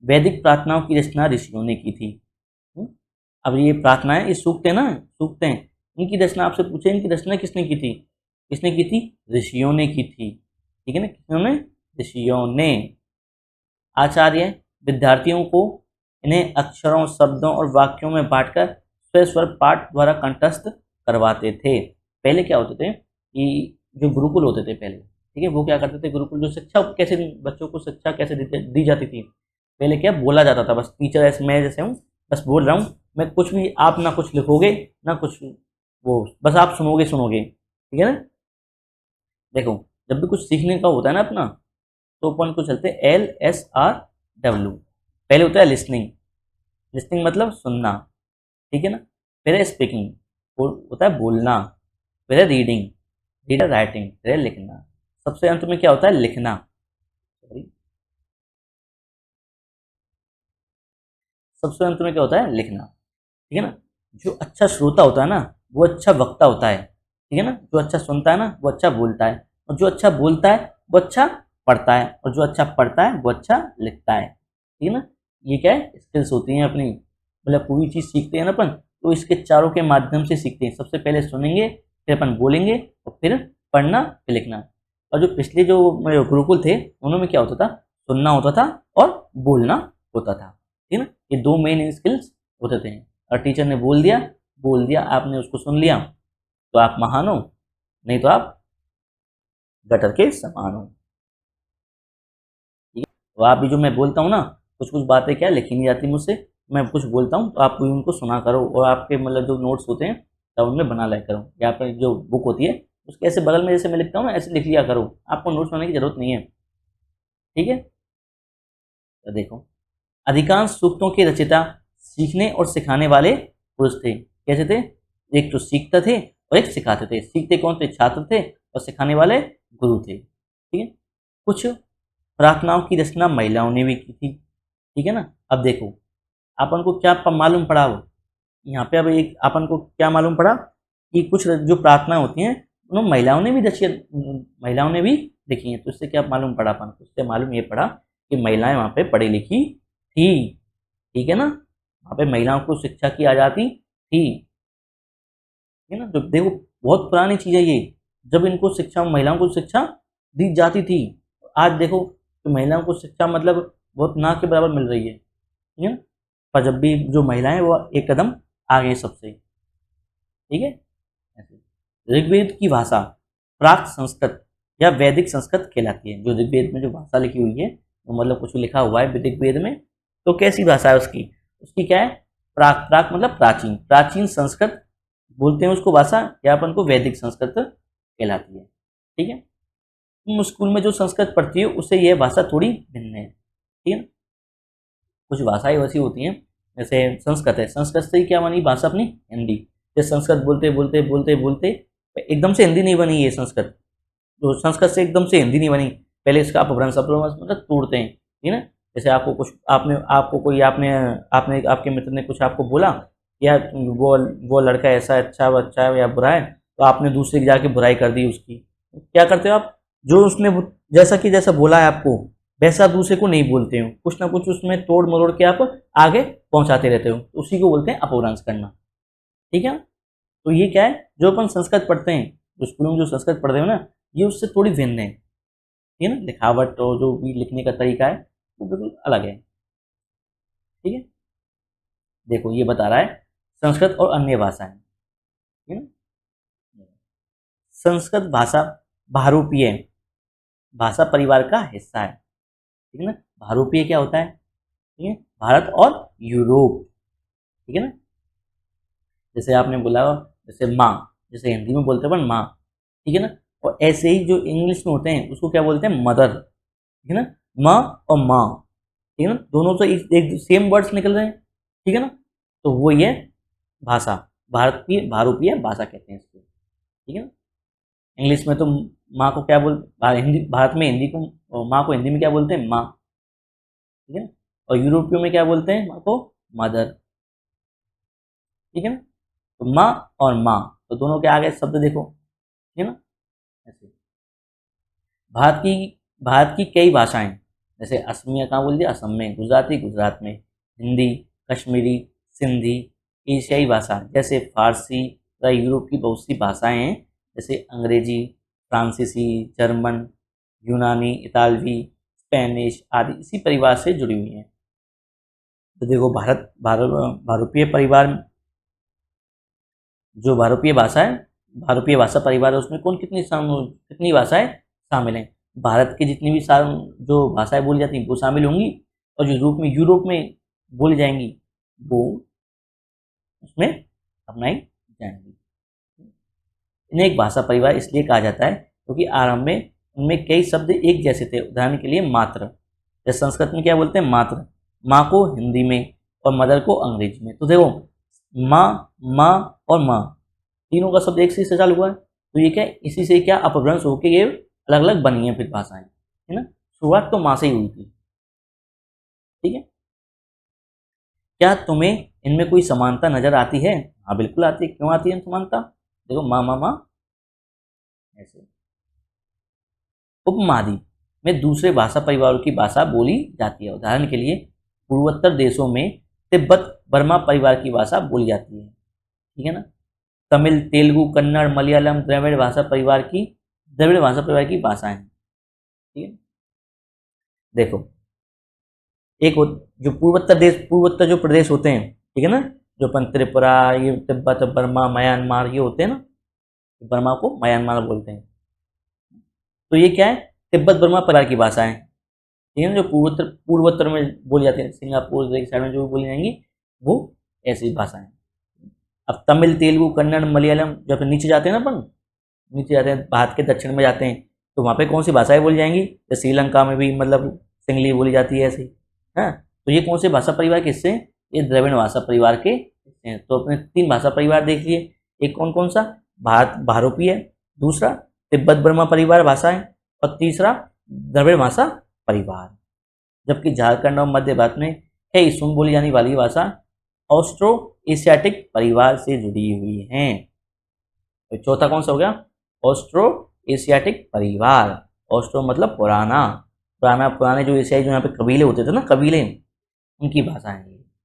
S1: वैदिक प्रार्थनाओं की रचना ऋषियों ने की थी। अब ये प्रार्थनाएं, ये सूक्त है ना, सूक्त हैं, इनकी रचना आपसे पूछे, इनकी रचना किसने की थी? किसने की थी? ऋषियों ने की थी। ठीक है ना। किसने? ऋषियों ने। आचार्य विद्यार्थियों को इन्हें अक्षरों, शब्दों और वाक्यों में बांटकर स्वस्वर पाठ द्वारा कंठस्थ करवाते थे। पहले क्या होते थे कि जो गुरुकुल होते थे पहले, ठीक है, वो क्या करते थे? गुरुकुल जो शिक्षा कैसे, बच्चों को शिक्षा कैसे दी जाती थी? पहले क्या बोला जाता था, बस टीचर ऐसे, मैं जैसे हूँ, बस बोल रहा हूँ मैं, कुछ भी आप ना कुछ लिखोगे ना कुछ, वो बस आप सुनोगे सुनोगे। ठीक है ना। देखो, जब भी कुछ सीखने का होता है ना अपना, तो अपन को चलते हैं LSRW। पहले होता है लिसनिंग। लिसनिंग मतलब सुनना। ठीक है ना। फिर है स्पीकिंग, होता है बोलना। फिर है रीडिंग, रीडर राइटिंग, फिर है लिखना। सबसे अंत में क्या होता है? लिखना। सबसे अंत में क्या होता है? लिखना। ठीक है ना। जो अच्छा श्रोता होता है ना, वो अच्छा वक्ता होता है। ठीक है ना। जो अच्छा सुनता है ना, वो अच्छा बोलता है, और जो अच्छा बोलता है वो अच्छा पढ़ता है, और जो अच्छा पढ़ता है वो अच्छा लिखता है। ठीक है ना, ये क्या है, स्किल्स होती हैं अपनी, मतलब पूरी चीज़ सीखते हैं ना अपन, तो इसके चारों के माध्यम से सीखते हैं। सबसे पहले सुनेंगे, फिर अपन बोलेंगे, और फिर पढ़ना, फिर लिखना। और जो पिछले जो गुरुकुल थे उनमें क्या होता था, सुनना होता था और बोलना होता था। ठीक है ना, ये दो मेन स्किल्स होते थे। और टीचर ने बोल दिया, आपने उसको सुन लिया तो आप महान हो, नहीं तो आप गटर के समान हो। ठीक है, तो आप भी जो मैं बोलता हूँ ना, कुछ कुछ बातें क्या लिखी नहीं जाती मुझसे, मैं कुछ बोलता हूँ तो आप भी उनको सुना करो, और आपके मतलब जो नोट्स होते हैं तब उनमें बना लिया करो, या फिर जो बुक होती है उसके ऐसे बगल में जैसे मैं लिखता हूँ ना, ऐसे लिख लिया करो, आपको नोट्स बनाने की जरूरत नहीं है। ठीक है, तो देखो, अधिकांश सूक्तों के रचयिता सीखने और सिखाने वाले पुरुष थे। कैसे थे, एक तो सीखते थे और एक सिखाते थे। सीखते कौन थे, छात्र थे, और सिखाने वाले गुरु थे। ठीक है, कुछ प्रार्थनाओं की रचना महिलाओं ने भी की थी। ठीक है ना, अब देखो अपन को क्या मालूम पड़ा, वो यहाँ पे अब एक अपन को क्या मालूम पड़ा कि कुछ जो प्रार्थना होती हैं उन महिलाओं ने भी रची, महिलाओं ने भी लिखी हैं। तो इससे क्या मालूम पड़ा अपन को, इससे मालूम ये पड़ा कि महिलाएं वहाँ पे पढ़ी लिखी थी। ठीक है ना, वहाँ पे महिलाओं को शिक्षा की आजादी थी। ठीक है ना, जो देखो बहुत पुरानी चीज़ है ये, जब इनको शिक्षा, महिलाओं को शिक्षा दी जाती थी। आज देखो कि महिलाओं को शिक्षा मतलब बहुत ना के बराबर मिल रही है। ठीक है ना, पर जब भी जो महिलाएं वो एक कदम आगे सबसे। ठीक है, ऐसे ऋग्वेद की भाषा प्राक संस्कृत या वैदिक संस्कृत कहलाती है। जो ऋग्वेद में जो भाषा लिखी हुई है, वो मतलब कुछ लिखा हुआ है ऋग्वेद में, तो कैसी भाषा है उसकी, उसकी क्या है, प्राक। प्राक मतलब प्राचीन, प्राचीन संस्कृत बोलते हैं उसको भाषा, या अपन को वैदिक संस्कृत कहलाती है। ठीक है, तुम स्कूल में जो संस्कृत पढ़ती हो उससे यह भाषा थोड़ी भिन्न है। ठीक है, कुछ भाषाएं वैसी होती हैं, जैसे संस्कृत है, संस्कृत से ही क्या बनी भाषा अपनी, हिंदी। जैसे संस्कृत बोलते बोलते बोलते बोलते एकदम से हिंदी नहीं बनी ये संस्कृत, तो संस्कृत से एकदम से हिंदी नहीं बनी, पहले इसका अपभ्रंश, अपभ्रंश मतलब तोड़ते हैं। ठीक है ना, जैसे आपको कुछ, आपने आपको कोई आपने आपने आपके मित्र ने कुछ आपको बोला, या वो लड़का ऐसा अच्छा है या बुरा है, तो आपने दूसरे की जाके बुराई कर दी उसकी। क्या करते हो आप, जो उसने जैसा कि जैसा बोला है आपको वैसा दूसरे को नहीं बोलते हो, कुछ ना कुछ उसमें तोड़ मरोड़ के आप आगे पहुंचाते रहते हो, तो उसी को बोलते हैं अपभ्रंश करना। ठीक है, तो ये क्या है, जो अपन संस्कृत पढ़ते हैं, जो स्कूलों में जो संस्कृत पढ़ते हो ना, ये उससे थोड़ी भिन्न है। ठीक है ना, लिखावट और जो भी लिखने का तरीका है वो बिल्कुल अलग है। ठीक है, देखो ये बता रहा है संस्कृत और अन्य भाषाएं। ठीक है ना, संस्कृत भाषा बहुरूपीय भाषा परिवार का हिस्सा है। ठीक है ना, बहुरूपीय क्या होता है, ठीक है, भारत और यूरोप। ठीक है ना, जैसे आपने बोला, जैसे माँ, जैसे हिंदी में बोलते हैं अपन माँ। ठीक है ना, और ऐसे ही जो इंग्लिश में होते हैं उसको क्या बोलते हैं, मदर। ठीक है ना, माँ और माँ, ठीक है ना, दोनों तो एक सेम वर्ड्स निकल रहे हैं। ठीक है ना, तो वो ये भाषा, भारतीय भारूपीय भाषा कहते हैं इसको। ठीक है ना, इंग्लिश में तो माँ को क्या हिंदी, भारत में हिंदी को, माँ को हिंदी में क्या बोलते हैं, माँ। ठीक है ना, और यूरोपियो में क्या बोलते हैं माँ को, मदर। ठीक है ना, तो माँ और माँ, तो दोनों के आगे शब्द देखो। ठीक है ना, ऐसे भारत की भारत की कई भाषाएं, जैसे असमिया कहाँ बोल दिया, असम में, गुजराती गुजरात में, हिंदी, कश्मीरी, सिंधी, एशियाई भाषा जैसे फारसी तथा यूरोप की बहुत सी भाषाएं हैं, जैसे अंग्रेजी, फ्रांसीसी, जर्मन, यूनानी, इतालवी, स्पेनिश आदि इसी परिवार से जुड़ी हुई हैं। तो देखो भारतीय परिवार, जो भारतीय भाषा है, भारतीय भाषा परिवार है, उसमें कौन कितनी भाषाएं शामिल हैं, भारत की जितनी भी जो भाषाएं बोली जाती हैं वो शामिल होंगी, और जो यूरोप में बोली जाएंगी वो उसमें अपनाई जाएंगी। इन्हें एक भाषा परिवार इसलिए कहा जाता है क्योंकि आरंभ में उनमें कई शब्द एक जैसे थे। उदाहरण के लिए मात्र, जैसे संस्कृत में क्या बोलते हैं, मात्र, माँ को हिंदी में और मदर को अंग्रेजी में। तो देखो माँ, माँ और माँ, तीनों का शब्द एक से चालू हुआ है, तो ये क्या, इसी से क्या अपभ्रंश होकर ये अलग अलग बनी है फिर भाषाएं। है ना, शुरुआत तो माँ से ही हुई थी। ठीक है, क्या तुम्हें इनमें कोई समानता नजर आती है, हाँ बिल्कुल आती है, क्यों आती है समानता, देखो माँ माँ माँ ऐसे। उपमादि, में दूसरे भाषा परिवारों की भाषा बोली जाती है। उदाहरण के लिए पूर्वोत्तर देशों में तिब्बत बर्मा परिवार की भाषा बोली जाती है, ठीक है ना। तमिल, तेलुगु, कन्नड़, मलयालम द्रविड़ भाषा परिवार की भाषाएं, ठीक है। देखो एक जो पूर्वोत्तर जो प्रदेश होते हैं, ठीक है ना, जो अपन त्रिपुरा, ये तिब्बत, बर्मा, म्यांमार, ये होते हैं ना, बर्मा को म्यांमार बोलते हैं। तो ये क्या है, तिब्बत बर्मा परिवार की भाषाएं, ठीक है ना, जो पूर्वोत्तर में बोली जाती है, सिंगापुर साइड में जो बोली जाएंगी वो ऐसी भाषाएं। अब तमिल, तेलुगु, कन्नड़, मलयालम, जब नीचे जाते हैं ना, अपन नीचे जाते हैं, भारत के दक्षिण में जाते हैं, तो वहाँ पे कौन सी भाषाएं बोली जाएंगी, जैसे श्रीलंका में भी मतलब सिंगली बोली जाती है ऐसे ही, हाँ। तो ये कौन से भाषा परिवार के हिस्से हैं, ये द्रविड़ भाषा परिवार के हिस्से हैं। तो अपने 3 भाषा परिवार देख लिए, एक कौन कौन सा, भारोपी है, दूसरा तिब्बत बर्मा परिवार भाषा है, और तीसरा द्रविड़ भाषा परिवार। जबकि झारखंड और मध्य भारत में है सुन बोली जाने वाली भाषा ऑस्ट्रो एशियाटिक परिवार से जुड़ी हुई हैं। तो चौथा कौन सा हो गया, ऑस्ट्रो एशियाटिक परिवार। ऑस्ट्रो मतलब पुराने जो एशियाई जो यहाँ पे कबीले होते थे ना, कबीले, उनकी भाषा है,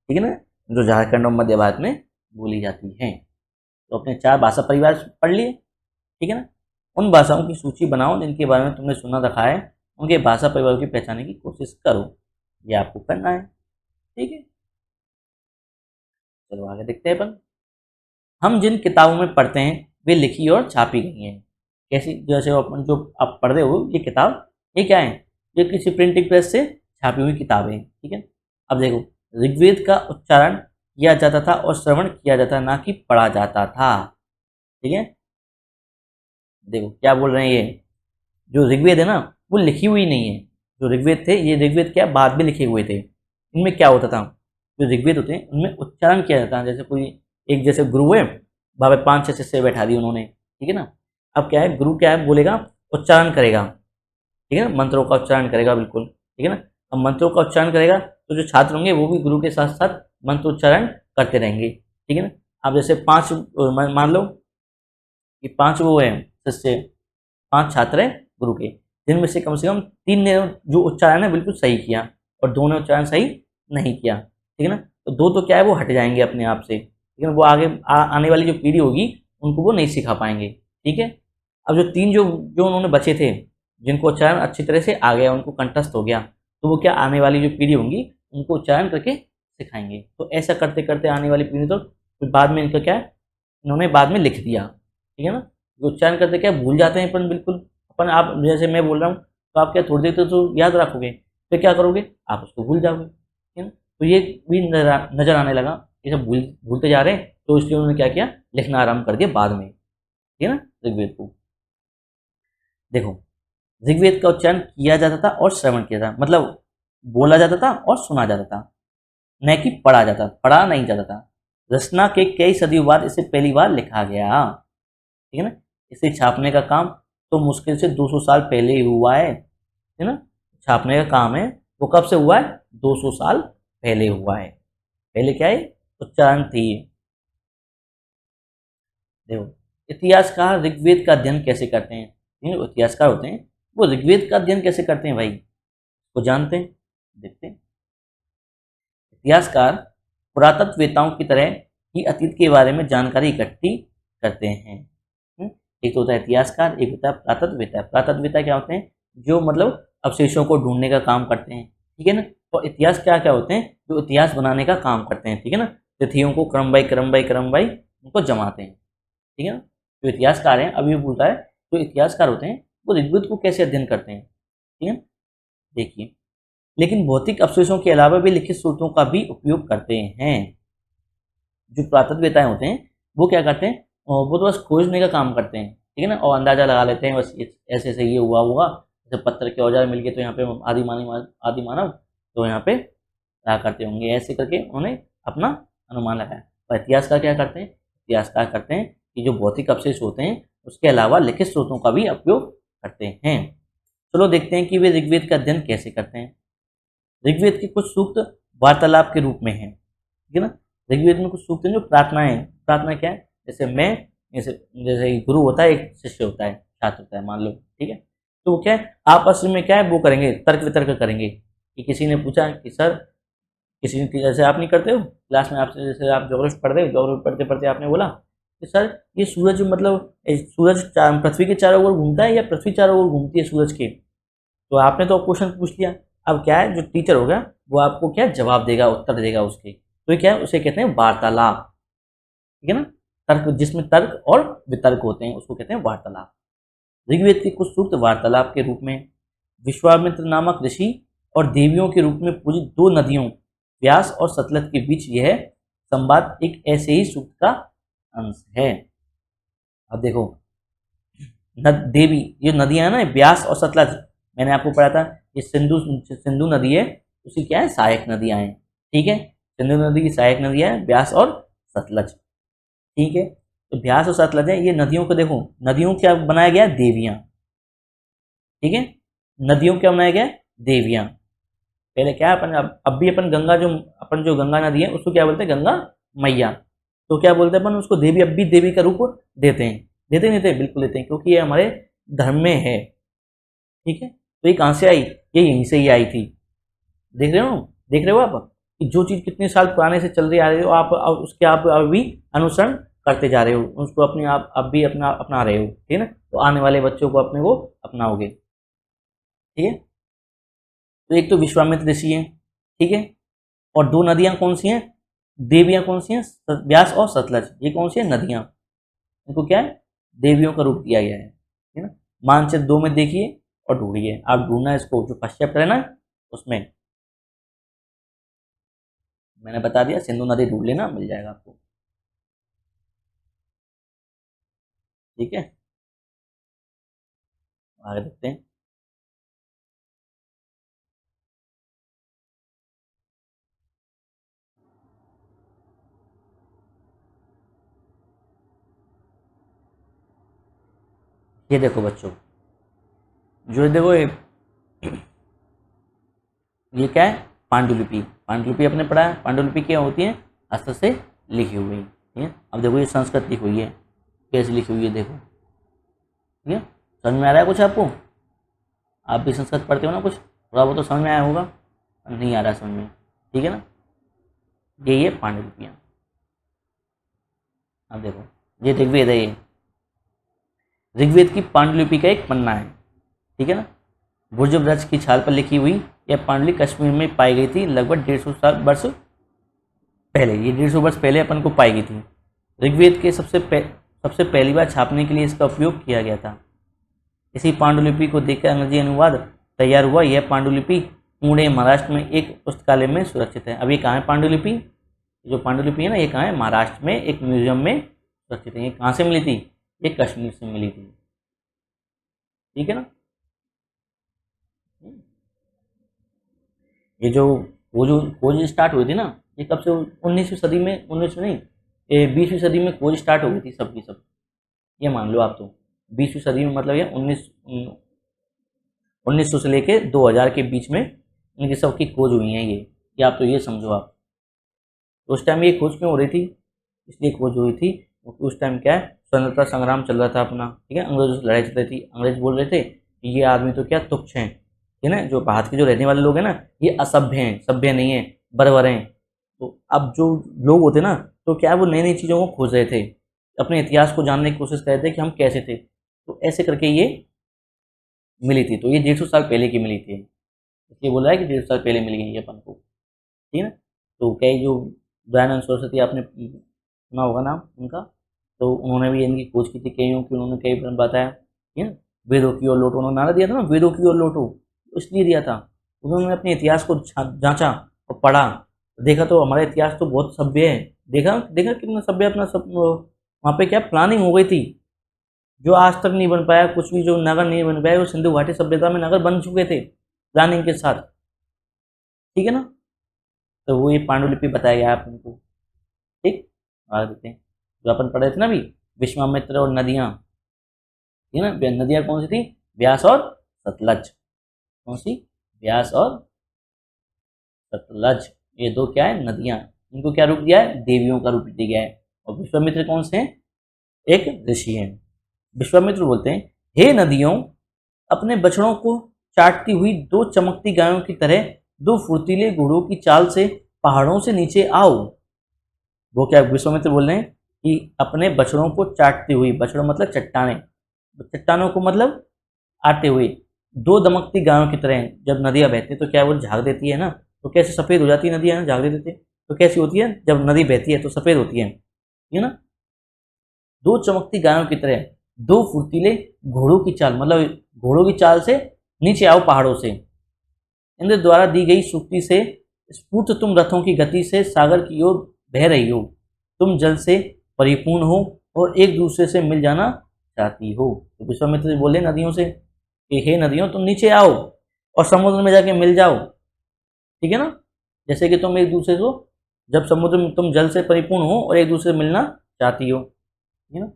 S1: ठीक है ना, जो झारखंड और मध्य भारत में बोली जाती हैं। तो अपने 4 भाषा परिवार पढ़ लिए, ठीक है ना। उन भाषाओं की सूची बनाओ जिनके बारे में तुमने सुना रखा है, उनके भाषा परिवार की पहचानने की कोशिश करो, ये आपको करना है, ठीक है। चलो आगे देखते हैं अपन। हम जिन किताबों में पढ़ते हैं वे लिखी और छापी गई हैं। कैसी, जैसे अपन जो आप पढ़ रहे हो ये किताब, ये क्या है, ये किसी प्रिंटिंग प्रेस से छापी हुई किताबें, ठीक है। अब देखो, ऋग्वेद का उच्चारण किया जाता था और श्रवण किया जाता, ना कि पढ़ा जाता था, ठीक है। देखो क्या बोल रहे हैं, ये जो ऋग्वेद है ना वो लिखी हुई नहीं है। जो ऋग्वेद थे, ये ऋग्वेद क्या बाद में लिखे हुए थे। इनमें क्या होता था, जो ऋग्वेद होते हैं उनमें उच्चारण किया जाता है। जैसे कोई एक जैसे गुरु है, वहाँ पे 5-6 शिष्य बैठा दी उन्होंने, ठीक है ना। अब क्या है, गुरु क्या है बोलेगा, उच्चारण करेगा, ठीक है ना, मंत्रों का उच्चारण करेगा बिल्कुल, ठीक है ना। अब मंत्रों का उच्चारण करेगा तो जो छात्र होंगे वो भी गुरु के साथ साथ मंत्रोच्चारण करते रहेंगे, ठीक है ना। अब जैसे 5 मान लो कि 5 वो है शिष्य, 5 छात्र हैं गुरु के, जिनमें से कम 3 ने जो उच्चारण है बिल्कुल सही किया और 2 ने उच्चारण सही नहीं किया, ठीक है ना। तो 2 तो क्या है वो हट जाएंगे अपने आप से, ठीक है ना, वो आगे आने वाली जो पीढ़ी होगी उनको वो नहीं सिखा पाएंगे, ठीक है। अब जो 3 जो जो उन्होंने बचे थे, जिनको उच्चारण अच्छी तरह से आ गया, उनको कंठस्थ हो गया, तो वो क्या आने वाली जो पीढ़ी होंगी उनको उच्चारण करके सिखाएंगे। तो ऐसा करते करते आने वाली पीढ़ी, तो फिर बाद में इनका क्या है, इन्होंने बाद में लिख दिया, ठीक है ना। उच्चारण करते क्या भूल जाते हैं अपन बिल्कुल। अपन आप जैसे मैं बोल रहा हूँ तो आप क्या थोड़ी देर तो याद रखोगे, फिर क्या करोगे, आप उसको भूल जाओगे, ठीक है ना। तो ये भी नजर आने लगा, ये सब भूलते जा रहे हैं, तो इसलिए उन्होंने क्या किया, लिखना आरंभ कर दिया बाद में, ठीक है ना, ऋग्वेद को। देखो ऋग्वेद का उच्चारण किया जाता था और श्रवण किया था, मतलब बोला जाता था और सुना जाता था, न कि पढ़ा नहीं जाता था। रचना के कई सदियों बाद इसे पहली बार लिखा गया, ठीक है ना। इसे छापने का काम तो मुश्किल से 200 साल पहले ही हुआ है, ठीक है ना। छापने का काम है वो कब से हुआ है, 200 साल पहले हुआ है। पहले क्या है, उच्चारण थी। देखो इतिहासकार ऋग्वेद का अध्ययन कैसे करते हैं, जो इतिहासकार होते हैं वो ऋग्वेद का अध्ययन कैसे करते हैं भाई, वो जानते हैं, देखते हैं। इतिहासकार पुरातत्ववेताओं की तरह ही अतीत के बारे में जानकारी इकट्ठी करते हैं। एक तो होता है इतिहासकार, एक होता है पुरातत्ववेता। पुरातत्ववेता क्या होते हैं, जो मतलब अवशेषों को ढूंढने का काम करते हैं, ठीक है ना। और इतिहास क्या क्या होते हैं, जो इतिहास बनाने का काम करते हैं, ठीक है ना। तिथियों को क्रम बाई उनको जमाते हैं, ठीक है ना। जो इतिहासकार हैं, अभी बोलता है जो इतिहासकार होते हैं वो ऋग्वेद को कैसे अध्ययन करते हैं, ठीक है। देखिए, लेकिन भौतिक अवशेषों के अलावा भी लिखित स्रोतों का भी उपयोग करते हैं। जो पुरातत्ववेता होते हैं वो क्या करते हैं, वो तो बस खोजने का काम करते हैं, ठीक है ना, और अंदाजा लगा लेते हैं बस ऐसे ऐसे ये हुआ होगा। जैसे पत्थर के औजार मिल गए तो यहाँ पे आदि मानव तो यहाँ पे रहा करते होंगे, ऐसे करके उन्होंने अपना अनुमान लगाया। और इतिहासकार क्या करते हैं, इतिहासकार करते हैं कि जो भौतिक अवशेष होते हैं उसके अलावा लिखित स्रोतों का भी उपयोग करते हैं। चलो देखते हैं कि वे ऋग्वेद का अध्ययन कैसे करते हैं। ऋग्वेद के कुछ सूक्त वार्तालाप के रूप में है, ठीक है ना। ऋग्वेद में कुछ सूक्त हैं जो प्रार्थना क्या है, जैसे मैं, जैसे जैसे गुरु होता है, एक शिष्य होता है, छात्र होता है, मान लो, ठीक है। तो वो क्या है, आपस में क्या है वो करेंगे, तर्क वितर्क करेंगे। कि किसी ने पूछा कि सर, किसी ने, जैसे आप नहीं करते हो क्लास में, आपसे जैसे आप ज्योग्राफी पढ़ रहे हो, ज्योग्राफी पढ़ते पढ़ते आपने बोला कि सर ये सूरज मतलब सूरज पृथ्वी के चारों ओर घूमता है या पृथ्वी चारों ओर घूमती है सूरज के। तो आपने तो क्वेश्चन पूछ लिया, अब क्या है जो टीचर होगा वो आपको क्या जवाब देगा, उत्तर देगा उसके। तो ये क्या है, उसे कहते हैं वार्तालाप। ठीक है ना, तर्क, जिसमें तर्क और वितर्क होते हैं उसको कहते हैं वार्तालाप। ऋग्वेद के कुछ सूक्त वार्तालाप के रूप में विश्वामित्र नामक ऋषि और देवियों के रूप में पूजित दो नदियों व्यास और सतलज के बीच यह संवाद एक ऐसे ही सूक्त का अंश है। अब देखो, देवी, ये नदियां है ना व्यास और सतलज, मैंने आपको पढ़ा था ये सिंधु नदी है, उसी क्या है सहायक नदियां हैं। ठीक है, सिंधु नदी की सहायक नदियां हैं व्यास और सतलज। ठीक है, तो व्यास और सतलज है, ये नदियों को देखो, नदियों क्या बनाया गया, देवियां। ठीक है, नदियों क्या बनाया गया, देवियां। पहले क्या अपन, अब भी अपन गंगा, जो अपन जो गंगा नदी है उसको क्या बोलते हैं, गंगा मैया। तो क्या बोलते हैं अपन उसको, देवी, अब भी देवी का रूप देते हैं, देते नहीं देते, बिल्कुल देते हैं, क्योंकि ये हमारे धर्म में है। ठीक है, तो ये कहाँ से आई, ये यहीं से ही आई थी। देख रहे हो आप कि जो चीज़ कितने साल पुराने से चल रही आ रही हो, आप अब उसके आप अभी अनुसरण करते जा रहे हो, उसको अपने आप अब भी अपना रहे हो। ठीक है ना, तो आने वाले बच्चों को अपने वो अपनाओगे। ठीक है, तो एक तो विश्वामित्र ऋषि है, ठीक है, और दो नदियां कौन सी हैं, देवियां कौन सी हैं, व्यास और सतलज। ये कौन सी है नदियां, इनको क्या है, देवियों का रूप दिया गया है। ठीक है ना, मानचित्र 2 में देखिए और ढूंढिए, आप ढूंढना इसको, जो फर्स्ट चैप्टर है ना उसमें मैंने बता दिया, सिंधु नदी ढूंढ लेना, मिल जाएगा आपको। ठीक है, आगे देखते हैं। ये देखो बच्चों, जो देखो ये क्या है, पांडुलिपि। पांडुलिपि आपने पढ़ा है, पांडुलिपि क्या होती है, हस्त से लिखी हुई। ठीक है, अब देखो ये संस्कृत लिखी हुई है, कैसे लिखी हुई है देखो। ठीक है, समझ में आ रहा है कुछ आपको, आप भी संस्कृत पढ़ते हो ना, कुछ थोड़ा बहुत तो समझ में आया होगा, नहीं आ रहा है समझ में। ठीक है ना, ये पांडुलिपियाँ। अब देखो, ये ऋग्वेद है, ये ऋग्वेद की पांडुलिपि का एक पन्ना है। ठीक है ना, भुजबृज की छाल पर लिखी हुई यह पांडुलिपि कश्मीर में पाई गई थी, लगभग 150 वर्ष पहले। ये 150 वर्ष पहले अपन को पाई गई थी। ऋग्वेद के सबसे पहली बार छापने के लिए इसका उपयोग किया गया था। इसी पांडुलिपि को देखकर अंग्रेजी अनुवाद तैयार हुआ। यह पांडुलिपि पुणे महाराष्ट्र में एक पुस्तकालय में सुरक्षित है। अब ये कहाँ है पांडुलिपि, जो पांडुलिपि है ना, ये कहाँ है, महाराष्ट्र में एक म्यूजियम में सुरक्षित है। ये कहाँ से मिली थी, ये कश्मीर से मिली थी। ठीक है ना, ये जो वो जो खोज स्टार्ट हुई थी ना, ये कब से, 19वीं सदी में, 19वीं नहीं, 20वीं सदी में खोज स्टार्ट हो गई थी सबकी सब। ये मान लो आप, तो 20वीं सदी में मतलब ये 1900 से लेके 2000 के बीच में इनकी सबकी खोज हुई है ये आप तो ये समझो आप। तो उस टाइम ये खोज क्यों हो रही थी, इसलिए खोज हुई थी क्योंकि उस टाइम क्या है, स्वतंत्रता संग्राम चल रहा था अपना। ठीक है, अंग्रेजों से लड़ाई चल रही थी, अंग्रेज बोल रहे थे कि ये आदमी तो क्या तुच्छ हैं, ठीक है ना, जो भारत के जो रहने वाले लोग हैं ना, ये असभ्य हैं, सभ्य नहीं है, बर्बर हैं। तो अब जो लोग होते ना, तो क्या वो नई नई चीज़ों को खोज रहे थे, अपने इतिहास को जानने की कोशिश कर रहे थे कि हम कैसे थे। तो ऐसे करके ये मिली थी, तो ये 150 साल पहले की मिली थी, इसलिए बोला है कि 150 साल पहले मिल गई है अपन को। ठीक है ना, तो कई जो दयानंद सरस्वती, आपने सुना होगा नाम उनका, तो उन्होंने भी इनकी खोज की थी, कईयों की उन्होंने कई बार बताया। ठीक है, वेदों की ओर लौटो, उन्होंने नारा दिया था ना, वेदों की ओर लौटो, तो इसलिए दिया था उन्होंने अपने इतिहास को जांचा और पढ़ा, देखा तो हमारा इतिहास तो बहुत सभ्य है। देखा देखा कितना सभ्य, अपना सब वहाँ पे क्या प्लानिंग हो गई थी, जो आज तक नहीं बन पाया कुछ भी, जो नगर नहीं बन पाया, वो सिंधु घाटी सभ्यता में नगर बन चुके थे प्लानिंग के साथ। ठीक है ना, तो वो ये पांडुलिपि बताया गया आप उनको। ठीक, आगे देखते हैं, जो अपन पढ़े थे ना अभी, विश्वामित्र और नदियाँ। ठीक है ना, नदियाँ कौन सी थी, व्यास और सतलज। कौन सी, व्यास और सतलज, ये दो क्या है, नदियाँ। इनको क्या रूप दिया है, देवियों का रूप दिया गया है। और विश्वामित्र कौन से हैं, एक ऋषि हैं। विश्वामित्र बोलते हैं, हे नदियों, अपने बछड़ों को चाटती हुई दो चमकती गायों की तरह दो फुर्तीले घोड़ों की चाल से पहाड़ों से नीचे आओ। वो क्या विश्वामित्र बोल रहे हैं कि अपने बछड़ों को चाटती हुई, बछड़ों मतलब चट्टाने, चट्टानों को मतलब आते हुए, दो दमकती गायों की तरह जब नदियां बहती हैं तो क्या वो झाग देती है ना, तो कैसे सफ़ेद हो जाती है नदियां ना, झाग देती है तो कैसी होती है, जब नदी बहती है तो सफ़ेद होती है ना। दो चमकती गायों की तरह दो फुर्तीले घोड़ों की चाल, मतलब घोड़ों की चाल से नीचे आओ पहाड़ों से। इंद्र द्वारा दी गई सूक्ति से स्फूर्त तुम रथों की गति से सागर की ओर बह रही हो। तुम जल से परिपूर्ण हो और एक दूसरे से मिल जाना चाहती हो। तो विश्वामित्र जी बोले नदियों से कि हे नदियों, तुम नीचे आओ और समुद्र में जाके मिल जाओ, ठीक है ना। जैसे कि तुम एक दूसरे को, जब समुद्र में तुम जल से परिपूर्ण हो और एक दूसरे से मिलना चाहती हो, ठीक है ना।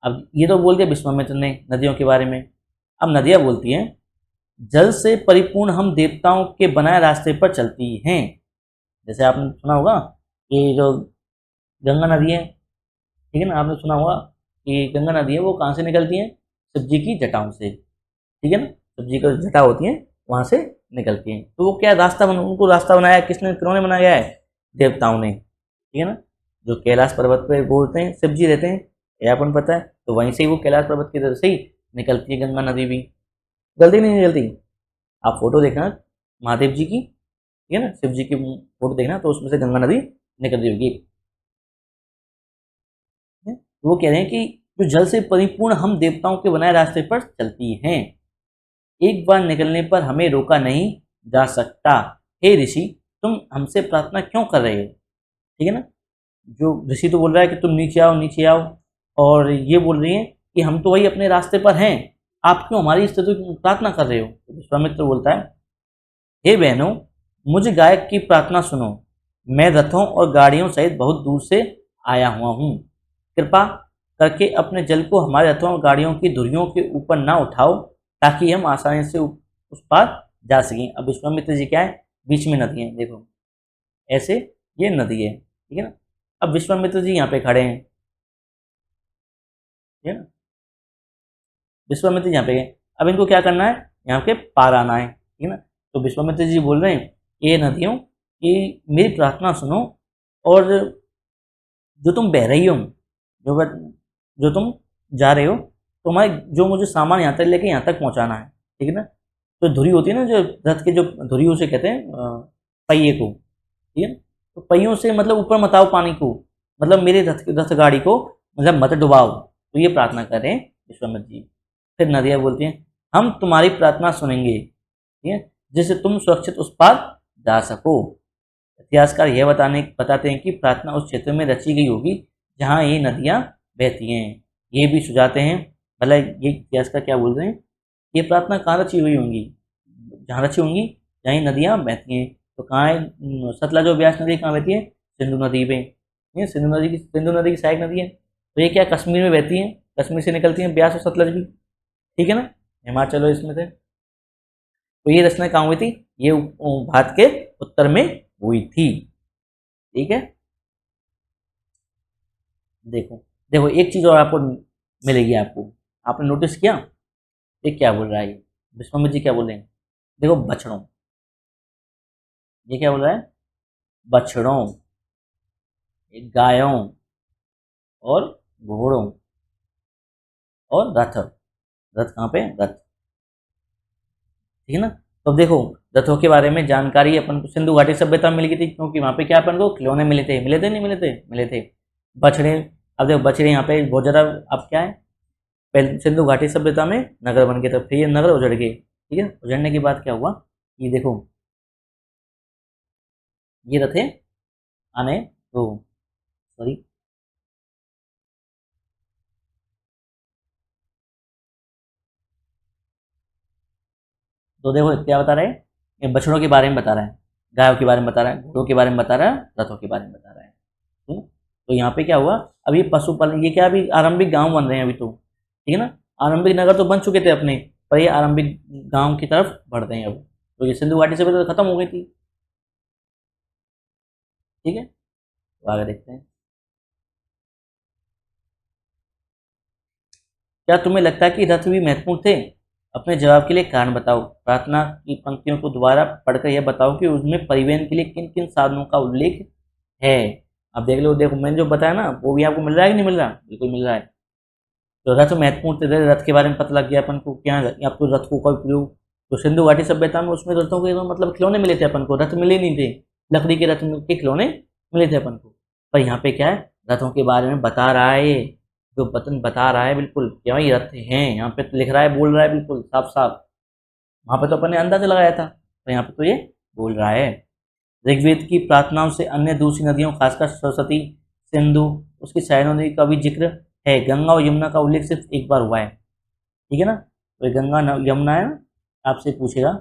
S1: अब ये तो बोल दिया विश्वामित्र ने नदियों के बारे में। अब नदियां बोलती हैं, जल से परिपूर्ण हम देवताओं के बनाए रास्ते पर चलती हैं। जैसे आपने सुना होगा कि जो गंगा नदी है, ठीक है ना, आपने सुना होगा कि गंगा नदी है वो कहाँ से निकलती है, शिव जी की जटाओं से, ठीक है ना। शिव जी की जटा होती है वहाँ से निकलती हैं। तो वो क्या रास्ता उनको रास्ता बनाया है किसने, किन्होंने बनाया है, देवताओं ने, ठीक है ना। जो कैलाश पर्वत पे बोलते हैं शिव जी रहते हैं, ये अपन पता है, तो वहीं से ही वो कैलाश पर्वत की तरफ से ही निकलती है गंगा नदी भी। गलती नहीं निकलती, आप फोटो देखना महादेव जी की, ठीक है ना, शिव जी की फोटो देखना तो उसमें से गंगा नदी निकल रही होगी। तो वो कह रहे हैं कि जो जल से परिपूर्ण हम देवताओं के बनाए रास्ते पर चलती हैं, एक बार निकलने पर हमें रोका नहीं जा सकता। हे ऋषि, तुम हमसे प्रार्थना क्यों कर रहे हो, ठीक है ना। जो ऋषि तो बोल रहा है कि तुम नीचे आओ नीचे आओ, और ये बोल रही है कि हम तो वही अपने रास्ते पर हैं, आप क्यों हमारी स्थिति की प्रार्थना कर रहे हो। तो विश्वामित्र बोलता है, हे बहनों, मुझ गायक की प्रार्थना सुनो। मैं रथों और गाड़ियों सहित बहुत दूर से आया हुआ हूँ। कृपा करके अपने जल को हमारे रथों और गाड़ियों की धुरियों के ऊपर ना उठाओ, ताकि हम आसानी से उस पार जा सकें। अब विश्वामित्र जी क्या है, बीच में नदी है, देखो ऐसे ये नदी है, ठीक है ना। अब विश्वामित्र जी यहाँ पे खड़े हैं, ठीक है ना, विश्वामित्र जी यहाँ पे हैं। अब इनको क्या करना है, यहाँ के पार आना है, ठीक है ना। तो विश्वामित्र जी बोल रहे हैं, ये नदियों कि मेरी प्रार्थना सुनो, और जो तुम बह रही हो, जो जो तुम जा रहे हो, तुम्हारे जो मुझे सामान यहाँ तक लेके यहाँ तक पहुँचाना है, ठीक है ना। तो धुरी होती है ना, जो रथ के जो धुरी उसे कहते हैं पहिए को, ठीक है ना। तो पहियों से मतलब ऊपर मत आओ पानी को, मतलब मेरे रथ गाड़ी को मतलब मत डुबाओ। तो ये प्रार्थना कर रहे हैं विश्वामित्र जी। फिर नदियाँ बोलती हैं, हम तुम्हारी प्रार्थना सुनेंगे, ठीक है, जिससे तुम सुरक्षित उस पार जा सको। इतिहासकार यह बताते हैं कि प्रार्थना उस क्षेत्र में रची गई होगी जहाँ ये नदियाँ बहती हैं। ये भी सुझाते हैं, मतलब ये इतिहासकार क्या बोल रहे हैं, ये प्रार्थना कहाँ रची हुई होंगी, जहाँ रची होंगी जहाँ ये नदियाँ बहती हैं। तो कहाँ है, सतलज और ब्यास नदी कहाँ बहती है, सिंधु नदी पे, ये सिंधु नदी की सहायक नदी है। तो ये क्या कश्मीर में बहती है, कश्मीर से निकलती है ब्यास और सतलज भी, ठीक है ना, हिमाचल और इसमें से। तो ये रचना कहाँ हुई थी, ये भारत के उत्तर में हुई थी, ठीक है। देखो देखो एक चीज और आपको मिलेगी, आपको, आपने नोटिस किया, ये क्या बोल रहा है, ये विश्वामित्र जी क्या बोल रहे हैं, देखो बछड़ों, ये क्या बोल रहा है, बछड़ों, एक गायों और घोड़ों और रथ, रथ कहाँ पे, रथ, ठीक है ना। तो अब देखो रथों के बारे में जानकारी अपन को सिंधु घाटी सभ्यता में मिल गई थी, क्योंकि वहाँ पे क्या अपन को खिलौने मिले थे नहीं मिले थे, मिले थे। बछड़े, अब देखो बछड़े यहाँ पे बहुत ज़्यादा, अब क्या है, पहले सिंधु घाटी सभ्यता में नगर बन गए थे, फिर ये नगर उजड़ गए, ठीक है। उजड़ने के बाद क्या हुआ, ये देखो ये रथे आने, तो सॉरी, तो देखो क्या बता रहे हैं, ये बछड़ों के बारे में बता रहा है, गायों के बारे में बता रहा है, घोड़ों के बारे में बता रहा है, रथों के बारे में बता रहा है, ठीक है? तो यहाँ पे क्या हुआ, अभी ये पशुपालन, ये क्या अभी आरंभिक गांव बन रहे हैं अभी तो, ठीक है ना। आरंभिक नगर तो बन चुके थे अपने, पर ये आरंभिक गांव की तरफ बढ़ रहे हैं अब। तो ये सिंधु घाटी सभ्यता तो खत्म हो गई थी, ठीक है। तो आगे देखते हैं क्या तुम्हें लगता है कि रथ भी महत्वपूर्ण थे? अपने जवाब के लिए कारण बताओ। प्रार्थना की पंक्तियों को दोबारा पढ़कर यह बताओ कि उसमें परिवहन के लिए किन किन साधनों का उल्लेख है। अब देख लो, देखो मैंने जो बताया ना वो भी आपको मिल रहा है कि नहीं मिल रहा? बिल्कुल मिल रहा है। तो रथ महत्वपूर्ण थे, रथ के बारे में पता लग गया अपन को, क्या आपको रथ का उपयोग। तो सिंधु घाटी सभ्यता में उसमें रथों के मतलब खिलौने मिले थे अपन को, रथ मिले नहीं थे, लकड़ी के रथ के खिलौने मिले थे अपन को। पर यहाँ पे क्या है, रथों के बारे में बता रहा है, जो बतन बता रहा है बिल्कुल क्या ये रथ हैं, यहाँ पे तो लिख रहा है, बोल रहा है बिल्कुल साफ साफ। वहाँ पे तो अपन ने अंदाजा लगाया था, तो यहाँ पे तो ये बोल रहा है। ऋग्वेद की प्रार्थनाओं से अन्य दूसरी नदियों खासकर सरस्वती, सिंधु, उसकी सैनो नदी का भी जिक्र है। गंगा और यमुना का उल्लेख सिर्फ एक बार हुआ है, ठीक है ना। तो ये गंगा यमुना है, आपसे पूछेगा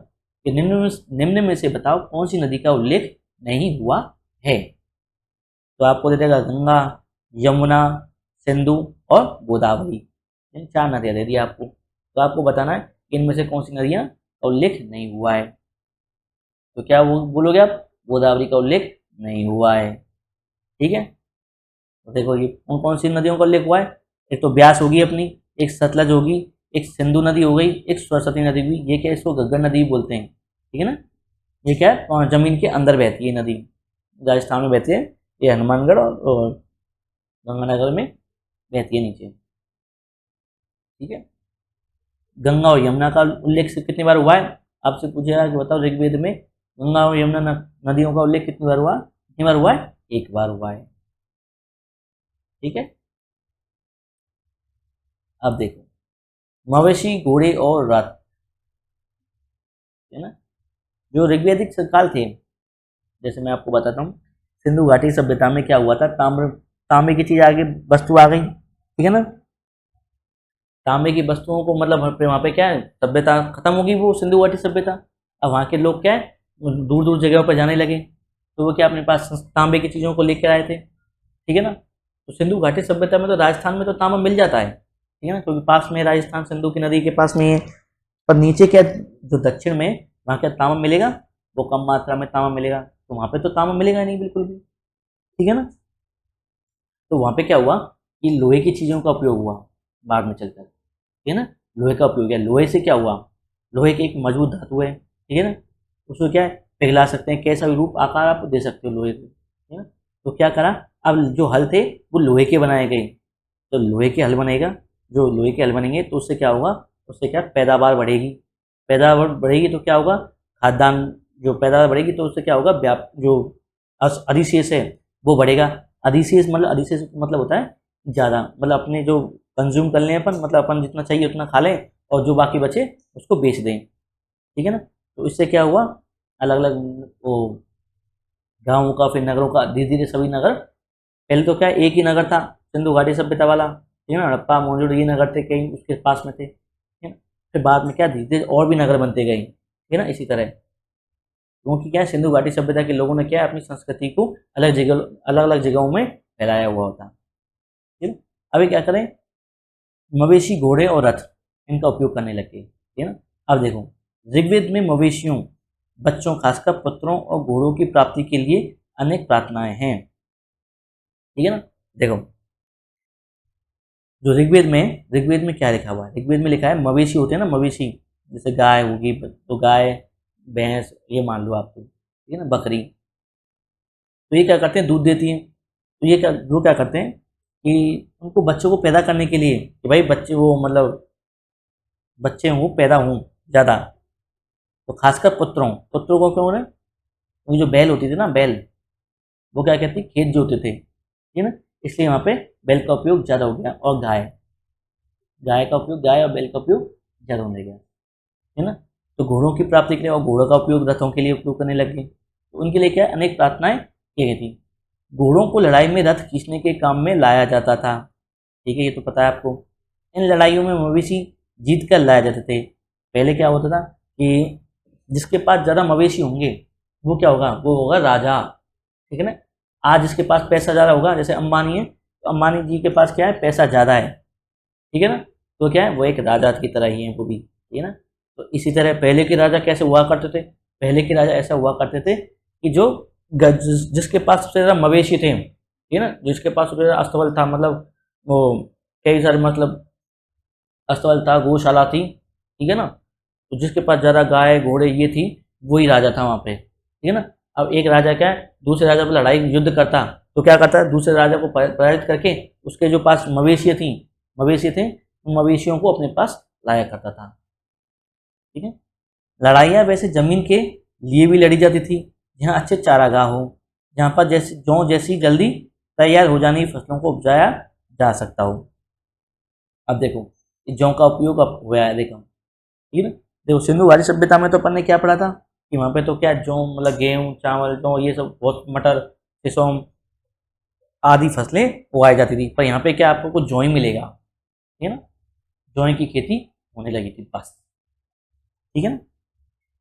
S1: कि निम्न में से बताओ कौन सी नदी का उल्लेख नहीं हुआ है। तो आपको दे देगा गंगा, यमुना, सिंधु और गोदावरी, इन 4 नदियाँ दे दी आपको। तो आपको बताना है इनमें से कौन सी नदियाँ का उल्लेख नहीं हुआ है। तो क्या वो बोलोगे आप? गोदावरी का उल्लेख नहीं हुआ है, ठीक है। तो देखो ये कौन कौन सी नदियों का उल्लेख हुआ है। एक तो ब्यास होगी अपनी, एक सतलज होगी, एक सिंधु नदी हो गई, एक सरस्वती नदी भी। ये क्या, इसको घग्गर नदी भी बोलते हैं, ठीक है ना। ये क्या है, जमीन के अंदर बहती है नदी, राजस्थान में बहती है, ये हनुमानगढ़ और गंगानगर में बहती है नीचे, ठीक है। गंगा और यमुना का उल्लेख से कितनी बार हुआ है? आपसे पूछेगा कि बताओ ऋग्वेद में गंगा और यमुना नदियों का उल्लेख कितनी बार हुआ? कितनी बार हुआ है? एक बार हुआ है, ठीक है। अब देखो, मवेशी, घोड़े और रथ, है ना। जो ऋग्वैदिक काल थे, जैसे मैं आपको बताता हूँ, सिंधु घाटी सभ्यता में क्या हुआ था, तांबे की चीज आगे वस्तु आ गई, ठीक है ना। तांबे की वस्तुओं को मतलब वहाँ पे क्या है, सभ्यता खत्म होगी, वो सिंधु घाटी सभ्यता। अब वहाँ के लोग क्या है, दूर दूर जगहों पर जाने लगे, तो वो क्या अपने पास तांबे की चीज़ों को लेकर आए थे, ठीक है ना। तो सिंधु घाटी सभ्यता में तो राजस्थान में तो तांबा मिल जाता है, ठीक है ना, क्योंकि पास में राजस्थान सिंधु की नदी के पास में है। पर नीचे क्या, जो दक्षिण में, वहाँ क्या तांबा मिलेगा? वो कम मात्रा में तांबा मिलेगा, तो वहाँ पे तो तांबा मिलेगा नहीं बिल्कुल भी, ठीक है ना। तो वहाँ पे क्या हुआ कि लोहे की चीज़ों का उपयोग हुआ बाद में चलकर, ठीक है ना। लोहे का उपयोग है, लोहे से क्या हुआ, लोहे की एक मजबूत धातु है, ठीक है ना, उसको क्या है पिघला सकते हैं, कैसा भी रूप आकार आप दे सकते हो लोहे को, ठीक है ना। तो क्या करा, अब जो हल थे वो लोहे के बनाए गए, तो लोहे के हल बनेगा, जो लोहे के हल बनेंगे तो उससे क्या होगा, उससे क्या पैदावार बढ़ेगी, पैदावार बढ़ेगी तो क्या होगा, खाद्यान्न, जो पैदावार बढ़ेगी तो उससे क्या होगा, जो अधिशेष है वो बढ़ेगा। अधिशेष मतलब होता है ज़्यादा, मतलब अपने जो कंज्यूम कर लें अपन, मतलब अपन जितना चाहिए उतना खा लें और जो बाकी बचे उसको बेच दें, ठीक है ना। तो इससे क्या हुआ, अलग अलग वो गाँवों का, फिर नगरों का, धीरे धीरे सभी नगर, पहले तो क्या एक ही नगर था सिंधु घाटी सभ्यता वाला, ठीक है ना, हड़प्पा मोहनजोदड़ो ये नगर थे, कहीं उसके पास में थे, ठीक है ना। फिर बाद में क्या धीरे धीरे और भी नगर बनते गए, ठीक है ना, इसी तरह। क्योंकि क्या सिंधु घाटी सभ्यता के लोगों ने क्या अपनी संस्कृति को अलग अलग जगहों में फैलाया हुआ होता, ठीक है। अभी क्या करें, मवेशी, घोड़े और रथ, इनका उपयोग करने लगे, ठीक है ना। अब देखो, ऋग्वेद में मवेशियों, बच्चों, खासकर पुत्रों और घोड़ों की प्राप्ति के लिए अनेक प्रार्थनाएं हैं, ठीक है ना। देखो, जो ऋग्वेद में क्या लिखा हुआ है, ऋग्वेद में लिखा है मवेशी होते हैं ना, मवेशी, जैसे गाय होगी, तो गाय, भैंस, ये मान लो आपको, ठीक है ना, बकरी, तो ये क्या करते हैं, दूध देती हैं। तो ये क्या, वो क्या करते हैं कि उनको बच्चों को पैदा करने के लिए, कि भाई बच्चे वो मतलब बच्चे हों, पैदा हों ज़्यादा, तो खासकर पुत्रों को क्यों हो रहे हैं, क्योंकि जो बैल होती थी ना, बैल, वो क्या कहती, खेत जोतते थे, ठीक है ना, इसलिए वहाँ पे बैल का उपयोग ज़्यादा हो गया, और गाय और बैल का उपयोग ज़्यादा होने गया, है ना। तो घोड़ों की प्राप्ति के लिए और घोड़ों का उपयोग रथों के लिए उपयोग करने लगे, तो उनके लिए क्या अनेक प्रार्थनाएं की गई थी। घोड़ों को लड़ाई में रथ खींचने के काम में लाया जाता था, ठीक है, ये तो पता है आपको। इन लड़ाइयों में मवेशी जीत कर लाए जाते थे। पहले क्या होता था कि जिसके पास ज़्यादा मवेशी होंगे वो क्या होगा, वो होगा राजा, ठीक है ना। आज जिसके पास पैसा ज़्यादा होगा, जैसे अंबानी है, तो अंबानी जी के पास क्या है, पैसा ज़्यादा है, ठीक है ना, तो क्या है, वो एक राजा की तरह ही है वो भी, ठीक है ना। तो इसी तरह पहले के राजा कैसे हुआ करते थे, पहले के राजा ऐसा हुआ करते थे कि जो जिसके पास सबसे ज़्यादा मवेशी थे, ठीक है ना, जिसके पास सबसे ज़्यादा अस्तबल था, मतलब वो कई सारे मतलब अस्तबल था, गौशाला थी, ठीक है ना। तो जिसके पास ज़्यादा गाय घोड़े ये थी वही राजा था वहाँ पे, ठीक है ना। अब एक राजा क्या है, दूसरे राजा पर लड़ाई युद्ध करता, तो क्या करता है, दूसरे राजा को पराजित करके उसके जो पास मवेशी थे उन मवेशियों को अपने पास लाया करता था, ठीक है। लड़ाइयाँ वैसे जमीन के लिए भी लड़ी जाती थी, जहाँ अच्छे चारागाह हो, जहाँ पर जैसी जल्दी तैयार हो जाने की फसलों को उपजाया जा सकता हो। अब देखो जौ का उपयोग अब हुआ है, देखो ठीक है। देखो सिंधु घाटी सभ्यता में तो अपन ने क्या पढ़ा था कि वहाँ पे तो क्या जौ मतलब गेहूँ चावल जौ ये सब बहुत मटर सरसों आदि फसलें उगाई जाती थी, पर यहाँ पे क्या आपको कुछ जौ ही मिलेगा, ठीक है ना। जौ की खेती होने लगी थी बस, ठीक है ना।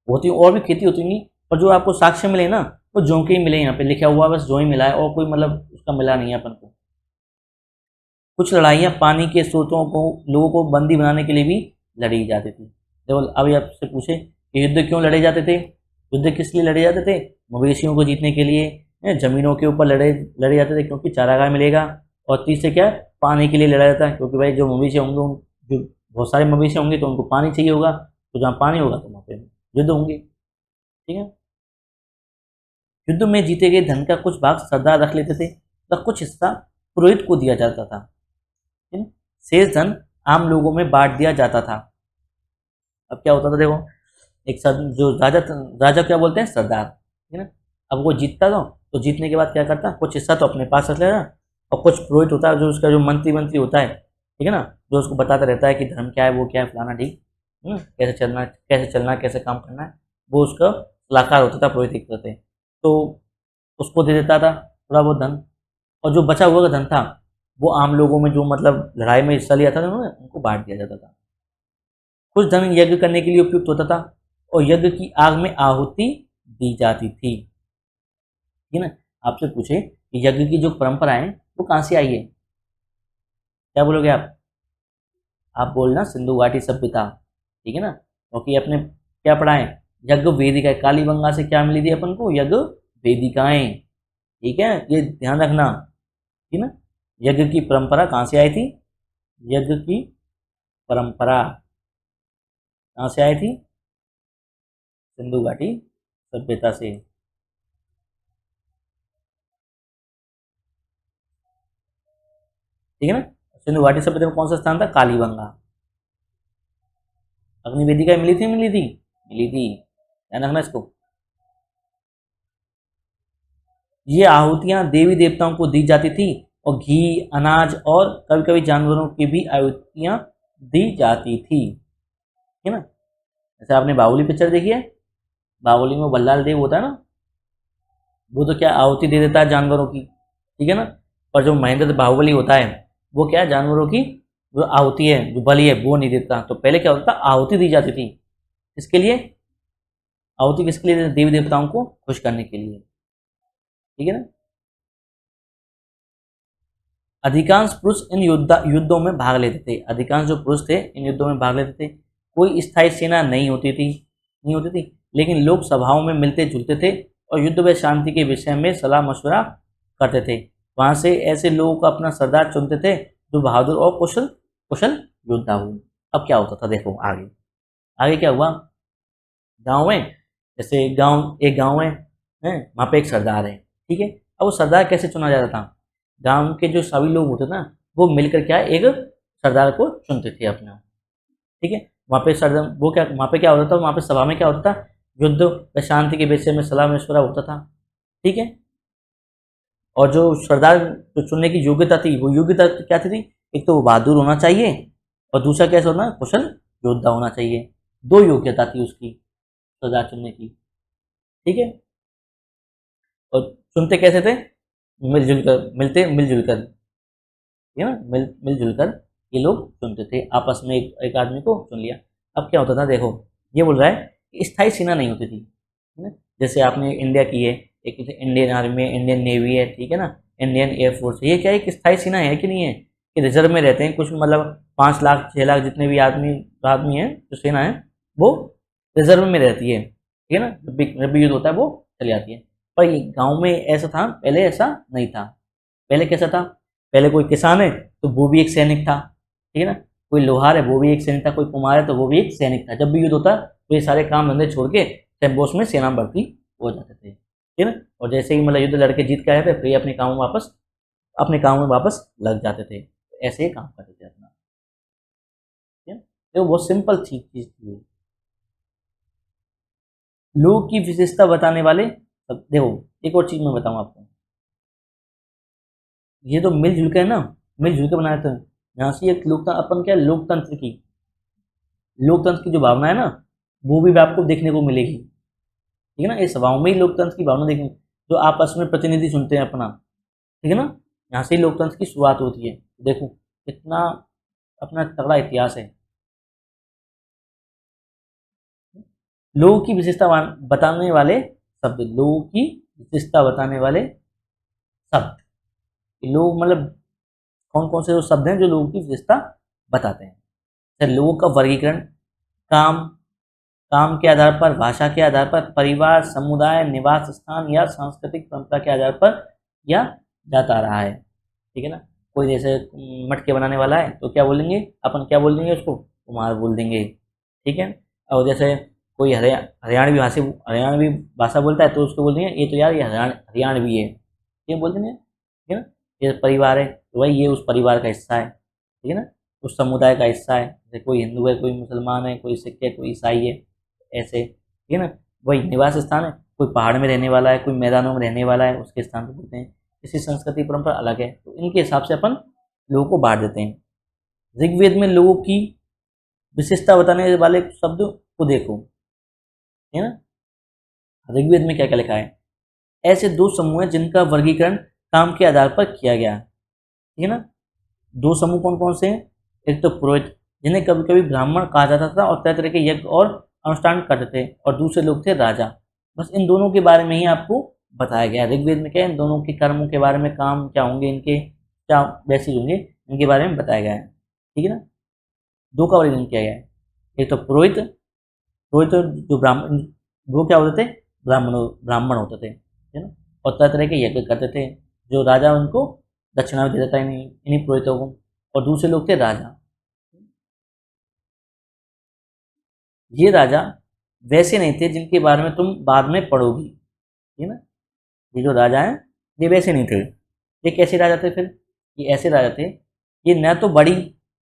S1: होती और भी खेती होती नहीं, पर जो आपको साक्ष्य मिले ना वो जौ के ही मिले, यहाँ पे लिखा हुआ बस जौ ही मिला है और कोई मतलब उसका मिला नहीं है अपन को। कुछ लड़ाइयाँ पानी के स्रोतों को लोगों को बंदी बनाने के लिए भी लड़ी जाती थी। देखो अभी आपसे पूछे कि युद्ध क्यों लड़े जाते थे, युद्ध किस लिए लड़े जाते थे, मवेशियों को जीतने के लिए, जमीनों के ऊपर लड़े जाते थे क्योंकि चारागाह मिलेगा, और तीसरे क्या है, पानी के लिए लड़ा जाता है क्योंकि भाई जो मवेशी होंगे जो बहुत सारे मवेशी होंगे तो उनको पानी चाहिए होगा, तो जहाँ पानी होगा तो वहाँ पे युद्ध होंगे, ठीक है। युद्ध में जीते गए धन का कुछ भाग सरदार रख लेते थे, तो कुछ हिस्सा पुरोहित को दिया जाता था, ठीक है। शेष धन आम लोगों में बांट दिया जाता था। अब क्या होता था देखो, एक जो राजा क्या बोलते हैं सरदार, ठीक है ना। अब वो जीतता था तो जीतने के बाद क्या करता, कुछ हिस्सा तो अपने पास रख लेगा और कुछ पुरोहित होता है जो उसका जो मंत्री होता है, ठीक है ना, जो उसको बताता रहता है कि धर्म क्या है वो क्या है फलाना, ठीक है ना, कैसे चलना कैसे काम करना है, वो उसका सलाहकार होता था पुरोहित एक तरह से। तो उसको दे देता था थोड़ा बहुत धन, और जो बचा हुआ धन था वो आम लोगों में जो मतलब लड़ाई में हिस्सा लिया था उन्होंने उनको बांट दिया जाता था। कुछ धन यज्ञ करने के लिए उपयुक्त होता था और यज्ञ की आग में आहुति दी जाती थी, ठीक है ना। आपसे पूछे कि यज्ञ की जो परंपरा है वो कहाँ से आई है, क्या बोलोगे आप बोलना सिंधु घाटी सभ्यता, ठीक है ना, क्योंकि अपने क्या पढ़ा है, यज्ञ वेदिका, कालीबंगा से क्या मिली थी अपन को, यज्ञ वेदिकाएं, ठीक है, ये ध्यान रखना, ठीक है ना। यज्ञ की परंपरा कहाँ से आई थी, यज्ञ की परंपरा कहाँ से आई थी, सिंधु घाटी सभ्यता से, ठीक है ना। सिंधु घाटी सभ्यता में कौन सा स्थान था, कालीबंगा। अग्नि वेदिका मिली थी, ध्यान रखना इसको। ये आहुतियां देवी देवताओं को दी जाती थी और घी अनाज और कभी कभी जानवरों की भी आहुतियां दी जाती थी, ठीक है ना। जैसे आपने बाहुबली पिक्चर देखी है, बाहुबली में बल्लाल देव होता है ना, वो तो क्या आहुति दे देता है जानवरों की, ठीक है ना। पर जो महेंद्र बाहुबली होता है वो क्या है, जानवरों की जो आहुति है जो बलि है वो नहीं देता। तो पहले क्या होता था, आहुति दी जाती थी, इसके लिए आहुति किसके लिए, देवी देवताओं को खुश करने के लिए, ठीक है ना। अधिकांश पुरुष इन युद्धों में भाग लेते थे, अधिकांश जो पुरुष थे इन युद्धों में भाग लेते थे। कोई स्थायी सेना नहीं होती थी, लेकिन लोग सभाओं में मिलते जुलते थे और युद्ध व शांति के विषय में सलाह मशवरा करते थे। वहां से ऐसे लोगों को अपना सरदार चुनते थे जो बहादुर और कुशल कुशल योद्धा हुए। अब क्या होता था देखो, आगे आगे क्या हुआ, गाँव में, जैसे एक गाँव है वहाँ पे एक सरदार है, ठीक है। अब वो सरदार कैसे चुना जाता था, गांव के जो सभी लोग होते ना वो मिलकर क्या एक सरदार को चुनते थे अपना, ठीक है। वहाँ पे सरदार वो क्या वहाँ पे क्या होता था, वहाँ पे सभा में क्या होता था, युद्ध व शांति के विषय में सलाह मशवरा होता था, ठीक है। और जो सरदार जो चुनने की योग्यता थी वो योग्यता क्या थी, एक तो वो बहादुर होना चाहिए और दूसरा कैसे होना, कुशल योद्धा होना चाहिए। दो योग्यता थी उसकी सरदार चुनने की, ठीक है। और चुनते कैसे थे, मिलजुल कर, ठीक है ना, मिलजुल कर ये लोग चुनते थे, आपस में एक आदमी को चुन लिया। अब क्या होता था देखो, ये बोल रहा है कि स्थायी सेना नहीं होती थी, ठीक है। जैसे आपने इंडिया की है, एक इंडियन आर्मी है, इंडियन नेवी है, ठीक है ना, इंडियन एयरफोर्स है, ये क्या है कि स्थायी सेना है कि नहीं है, कि रिजर्व में रहते हैं कुछ मतलब 5 लाख 6 लाख जितने भी आदमी आदमी हैं जो सेना है वो रिजर्व में रहती है, ठीक है ना, जब भी युद्ध होता है वो चली जाती है। पर ये गाँव में ऐसा था, पहले ऐसा नहीं था। पहले कैसा था, पहले कोई किसान है तो वो भी एक सैनिक था, ठीक है ना। कोई लोहार है वो भी एक सैनिक था, कोई कुम्हार है तो वो भी एक सैनिक था। जब भी युद्ध होता तो ये सारे काम धंधे छोड़ के टेम्पोस में सेना में भर्ती हो जाते थे, ठीक है ना। और जैसे ही मतलब युद्ध लड़के जीत के आए थे, फिर ये अपने काम में वापस लग जाते थे, ऐसे ही काम करते थे अपना, ठीक है। तो बहुत सिंपल चीज थी। लोगों की विशेषता बताने वाले देखो, एक और चीज मैं बताऊं आपको, ये तो मिलजुल के है ना, मिलजुल के बनाए थे। यहाँ से एक लोकतंत्र, अपन क्या लोकतंत्र की जो भावना है ना, वो भी आपको देखने को मिलेगी, ठीक है ना। इस सभाओं में ही लोकतंत्र की भावना देखने, जो आपस में प्रतिनिधि सुनते हैं अपना, ठीक है ना, यहाँ से ही लोकतंत्र की शुरुआत होती है। देखो कितना अपना तगड़ा इतिहास है। लोगों की विशेषता बताने वाले शब्द, लोगों की विशेषता बताने वाले शब्द, लोग मतलब कौन कौन से जो शब्द हैं जो लोगों की विशेषता बताते हैं। जैसे लोगों का वर्गीकरण, काम, काम के आधार पर, भाषा के आधार पर, परिवार, समुदाय, निवास स्थान या सांस्कृतिक परंपरा के आधार पर या जाता आ रहा है, ठीक है ना। कोई जैसे मटके बनाने वाला है तो क्या बोलेंगे अपन, क्या बोल देंगे उसको, कुम्हार बोल देंगे, ठीक है। और जैसे कोई हरियाणवी भाषा बोलता है तो उसको बोल देंगे ये तो यार ये हरियाणवी है, ये बोल देंगे, ठीक है ना। ये परिवार है तो भाई ये उस परिवार का हिस्सा है, ठीक है ना, उस समुदाय का हिस्सा है। जैसे कोई हिंदू है, कोई मुसलमान है, कोई सिख है, कोई ईसाई है, ऐसे, ठीक है ना। वही निवास स्थान है, कोई पहाड़ में रहने वाला है, कोई मैदानों में रहने वाला है, उसके स्थान को बोलते हैं। किसी संस्कृति परंपरा अलग है तो इनके हिसाब से अपन लोगों को बांट देते हैं। ऋग्वेद में लोगों की विशेषता बताने वाले शब्द को देखो, है ना। ऋग्वेद में क्या क्या लिखा है, ऐसे दो समूह हैं जिनका वर्गीकरण काम के आधार पर किया गया, ठीक है ना। दो समूह कौन कौन से हैं, एक तो पुरोहित जिन्हें कभी कभी ब्राह्मण कहा जाता था और तरह तरह के यज्ञ और अनुष्ठान करते थे, और दूसरे लोग थे राजा। बस इन दोनों के बारे में ही आपको बताया गया है। ऋग्वेद में क्या है, इन दोनों के कर्मों के बारे में, काम क्या होंगे इनके, क्या वैसे होंगे, इनके बारे में बताया गया है, ठीक है ना। दो का वर्णन किया गया है, एक तो पुरोहित, पुरोहित जो ब्राह्मण, वो क्या होते थे, ब्राह्मण होते थे, ठीक है ना, और तरह तरह के यज्ञ करते थे, जो राजा उनको दक्षिणा भी देता था इन्हीं पुरोहितों को, और दूसरे लोग थे राजा। ये राजा वैसे नहीं थे जिनके बारे में तुम बाद में पढ़ोगी, ठीक है ना। ये जो राजा हैं ये वैसे नहीं थे। ये कैसे राजा थे फिर, ये ऐसे राजा थे, ये न तो बड़ी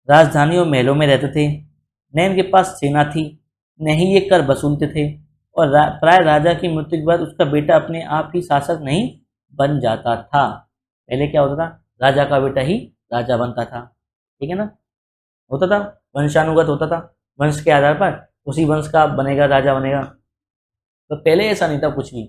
S1: राजधानी और महलों में रहते थे, न इनके पास सेना थी, न ही ये कर वसूलते थे, और प्राय राजा की मृत्यु के बाद उसका बेटा अपने आप ही शासक नहीं बन जाता था। पहले क्या होता था, राजा का बेटा ही राजा बनता था, ठीक है ना, होता था, वंशानुगत होता था, वंश के आधार पर उसी वंश का बनेगा, राजा बनेगा। तो पहले ऐसा नहीं था कुछ भी।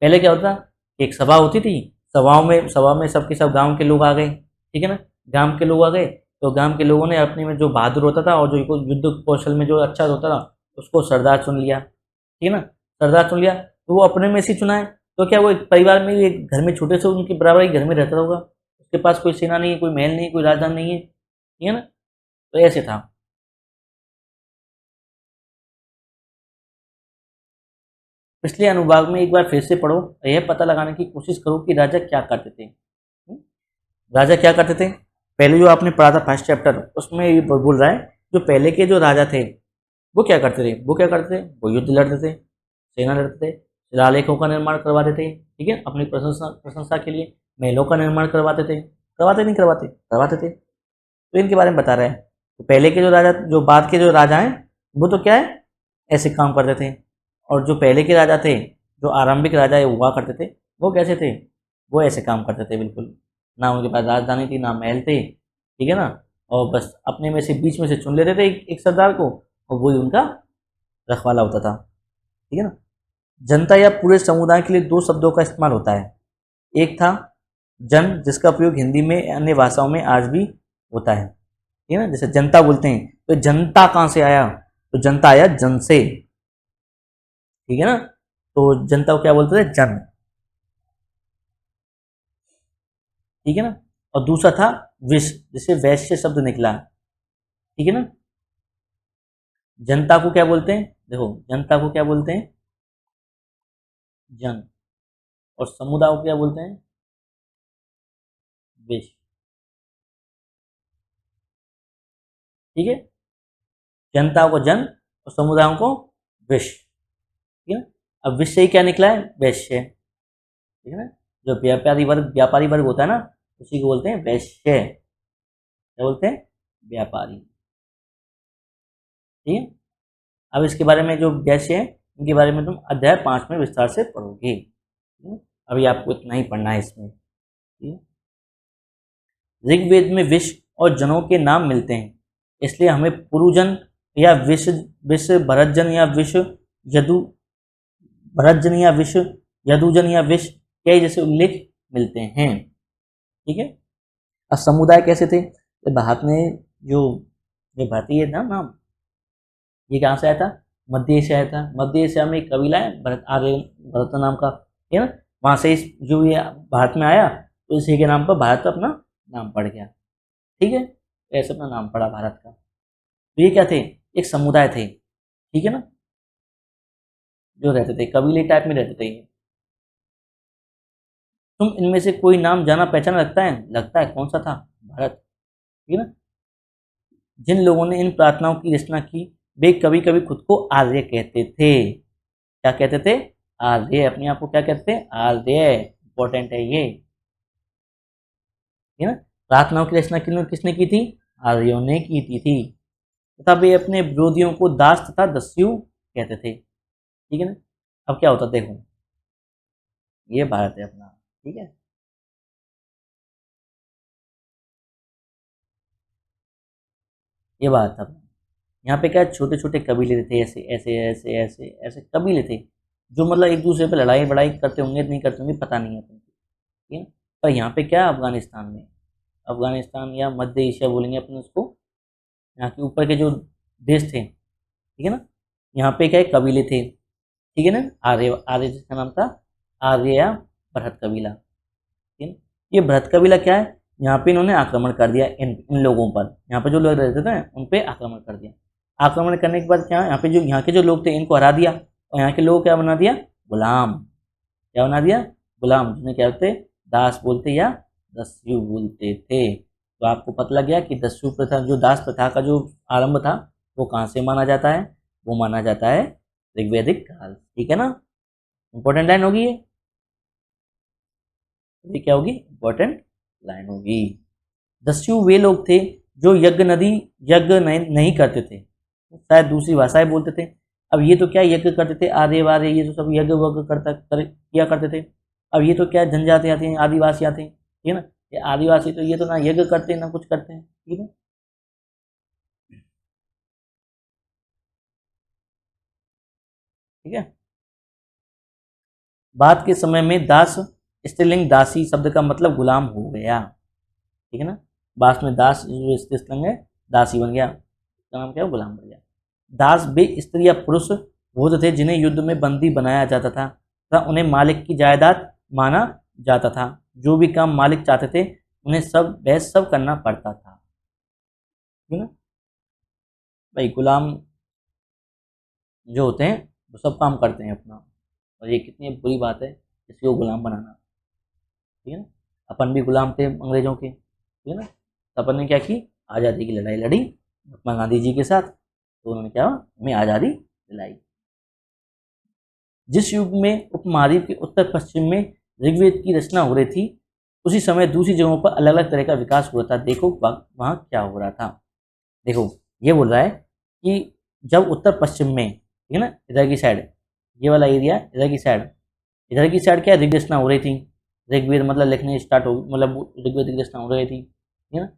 S1: पहले क्या होता था, एक सभा होती थी, सभा में सबके सब गांव के लोग आ गए, ठीक है ना, गांव के लोग आ गए, तो गांव के लोगों ने अपने में जो बहादुर होता था और जो युद्ध कौशल में जो अच्छा होता था उसको सरदार चुन लिया, ठीक है ना। सरदार चुन लिया तो वो अपने में से चुना है, तो क्या वो एक परिवार में एक घर में छोटे से उनके बराबर ही घर में रहता होगा, उसके पास कोई सेना नहीं है, कोई महल नहीं है, कोई राजधानी नहीं है, ठीक है ना। तो ऐसे था। पिछले अनुभाग में एक बार फिर से पढ़ो और यह पता लगाने की कोशिश करो कि राजा क्या करते थे। राजा क्या करते थे, पहले जो आपने पढ़ा था फर्स्ट चैप्टर, उसमें ये बोल रहा है जो पहले के जो राजा थे वो क्या करते थे, वो युद्ध लड़ते थे, सेना लड़ते थे, शिलालेखों का निर्माण करवाते थे, ठीक है, अपनी प्रशंसा प्रशंसा के लिए महलों का निर्माण करवाते थे, करवाते थे। तो इनके बारे में बता रहे हैं। तो पहले के जो राजा, जो बाद के जो राजा हैं वो तो क्या है, ऐसे काम करते थे। और जो पहले के राजा थे, जो आरंभिक राजा हुआ करते थे, वो कैसे थे, वो ऐसे काम करते थे बिल्कुल। ना उनके पास राजधानी थी, ना महल थे, ठीक है ना, और बस अपने में से बीच में से चुन लेते थे एक सरदार को, और वही उनका रखवाला होता था, ठीक है ना। जनता या पूरे समुदाय के लिए दो शब्दों का इस्तेमाल होता है। एक था जन, जिसका प्रयोग हिंदी में अन्य भाषाओं में आज भी होता है, ठीक है ना। जैसे जनता बोलते हैं तो जनता कहाँ से आया, तो जनता आया जन से, ठीक है ना। तो जनता को क्या बोलते थे, जन, ठीक है ना। और दूसरा था विश, जिसे वैश्य शब्द निकला, ठीक है ना। जनता को क्या बोलते हैं, देखो जनता को क्या बोलते हैं, जन, और समुदाय को क्या बोलते हैं, विश। ठीक है, जनता को जन और समुदायों को विश्व, ठीक है ना। अब विश्व से ही क्या निकला है, वैश्य, ठीक है ना। जो व्यापारी वर्ग होता है ना, उसी को बोलते हैं वैश्य, क्या बोलते हैं, व्यापारी, ठीक है। अब इसके बारे में जो वैश्य है इनके बारे में तुम अध्याय 5 में विस्तार से पढ़ोगे, ठीक है? अभी आपको इतना ही पढ़ना है इसमें, ठीक है। ऋग्वेद में विश्व और जनों के नाम मिलते हैं, इसलिए हमें पुरुजन या विश्व विश्व भरतजन या विश्व यदु भरतजन या विश्व यदुजन या विश्व के जैसे उल्लेख मिलते हैं, ठीक है। अब समुदाय कैसे थे, तो भारत में जो जो भारतीय ना नाम, ये कहाँ से आया था, मध्य एशिया आया था। मध्य एशिया में एक कबीला है भरत नाम का, है ना, वहाँ से इस जो ये भारत में आया तो इसी के नाम पर भारत अपना नाम पड़ गया, ठीक है। ऐसे अपना नाम पड़ा भारत का। तो ये क्या थे, एक समुदाय थे, ठीक है ना, जो रहते थे कबीले टाइप में रहते थे ये। तुम इनमें से कोई नाम जाना पहचाना लगता है कौन सा था, भारत, ठीक है ना। जिन लोगों ने इन प्रार्थनाओं की रचना की वे कभी कभी खुद को आर्य कहते थे, क्या कहते थे, आर्य, अपने आप को क्या कहते थे, आर्य, इंपॉर्टेंट है ये, है ना। प्रार्थनाओं की रचना किसने की थी, आर्यों ने की थी तथा वे अपने विरोधियों को दास तथा दस्यु कहते थे, ठीक है ना। अब क्या होता देखो, ये भारत है अपना, ठीक है। ये बात था, यहाँ पे क्या छोटे छोटे कबीले थे, ऐसे ऐसे ऐसे ऐसे ऐसे कबीले थे जो मतलब एक दूसरे पे लड़ाई बड़ाई करते होंगे नहीं करते होंगे पता नहीं है तुमको, ठीक है। पर यहाँ पे क्या, अफगानिस्तान में, अफगानिस्तान या मध्य एशिया बोलेंगे अपन उसको, यहाँ के ऊपर के जो देश थे, ठीक है ना, यहाँ पे क्या है, कबीले थे, ठीक है ना। आर्य आर्य जिसका नाम था आर्य या भरत कबीला, ठीक है। ये भरत कबीला क्या है, यहाँ पे इन्होंने आक्रमण कर दिया इन इन लोगों पर, यहाँ पे जो लोग रहते थे उन पे आक्रमण कर दिया। आक्रमण करने के बाद क्या, यहाँ के जो लोग थे इनको हरा दिया और यहाँ के लोग क्या बना दिया, गुलाम, क्या बना दिया, गुलाम, जिन्हें क्या बोलते, दास बोलते या दस्यु बोलते थे। तो आपको पता लग गया कि दस्यु प्रथा, जो दास प्रथा का जो आरंभ था वो कहाँ से माना जाता है, वो माना जाता है ऋग्वैदिक काल, ठीक है ना। इंपॉर्टेंट लाइन होगी ये क्या होगी, इंपॉर्टेंट लाइन होगी। दस्यु वे लोग थे जो यज्ञ नहीं करते थे, शायद दूसरी भाषाएं बोलते थे। अब ये तो क्या यज्ञ करते थे, आर्य वार्य ये तो सब यज्ञ वज्ञ किया करते थे। अब ये तो क्या जनजाति आती हैं, आदिवासी आते हैं, ठीक है ना। ये आदिवासी तो ये तो ना यज्ञ करते हैं ना कुछ करते हैं, ठीक है। ठीक है, बाद के समय में दास स्त्रीलिंग दासी शब्द का मतलब गुलाम हो गया, ठीक है ना। बाद में दास जो स्त्रीलिंग है दासी बन गया, इसका नाम क्या है, गुलाम बन गया। दास वे स्त्री या पुरुष होते थे जिन्हें युद्ध में बंदी बनाया जाता था तथा उन्हें मालिक की जायदाद माना जाता था। जो भी काम मालिक चाहते थे उन्हें वह सब करना पड़ता था, ठीक है ना। भाई गुलाम जो होते हैं वो सब काम करते हैं अपना, और ये कितनी बुरी बात है किसी को गुलाम बनाना, ठीक है ना। अपन भी गुलाम थे अंग्रेजों के, ठीक है ना। तो अपन ने क्या की, आज़ादी की लड़ाई लड़ी महात्मा गांधी जी के साथ, तो उन्होंने क्या हमें आज़ादी दिलाई। जिस युग में उपमहाद्वीप के उत्तर पश्चिम में ऋग्वेद की रचना हो रही थी उसी समय दूसरी जगहों पर अलग अलग तरह का विकास हुआ था। देखो वहाँ क्या हो रहा था, देखो ये बोल रहा है कि जब उत्तर पश्चिम में, ठीक है ना, इधर की साइड, ये वाला एरिया इधर की साइड क्या ऋग रचना हो रही थी, ऋग्वेद मतलब लिखने स्टार्ट हो, मतलब ऋग्वेद की रचना हो रही थी, ठीक है ना।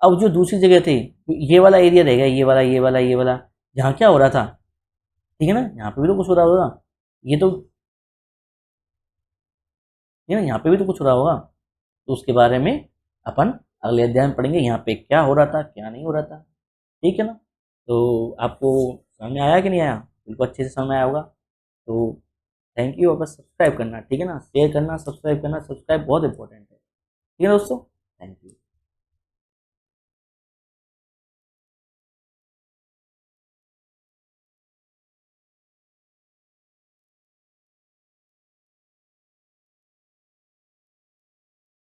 S1: अब जो दूसरी जगह थी ये वाला एरिया रहेगा, ये वाला जहाँ क्या हो रहा था, ठीक है ना, यहाँ पे भी तो कुछ हो रहा होगा, ये तो, ठीक है ना, यहाँ पे भी तो कुछ हो रहा होगा। तो उसके बारे में अपन अगले अध्याय में पढ़ेंगे, यहाँ पे क्या हो रहा था क्या नहीं हो रहा था, ठीक है ना। तो आपको समझ में आया कि नहीं आया, बिल्कुल अच्छे से समझ में आया होगा। तो थैंक यू, बस सब्सक्राइब करना, ठीक है ना, शेयर करना, सब्सक्राइब करना, सब्सक्राइब बहुत इंपॉर्टेंट है, ठीक है ना दोस्तों, थैंक यू।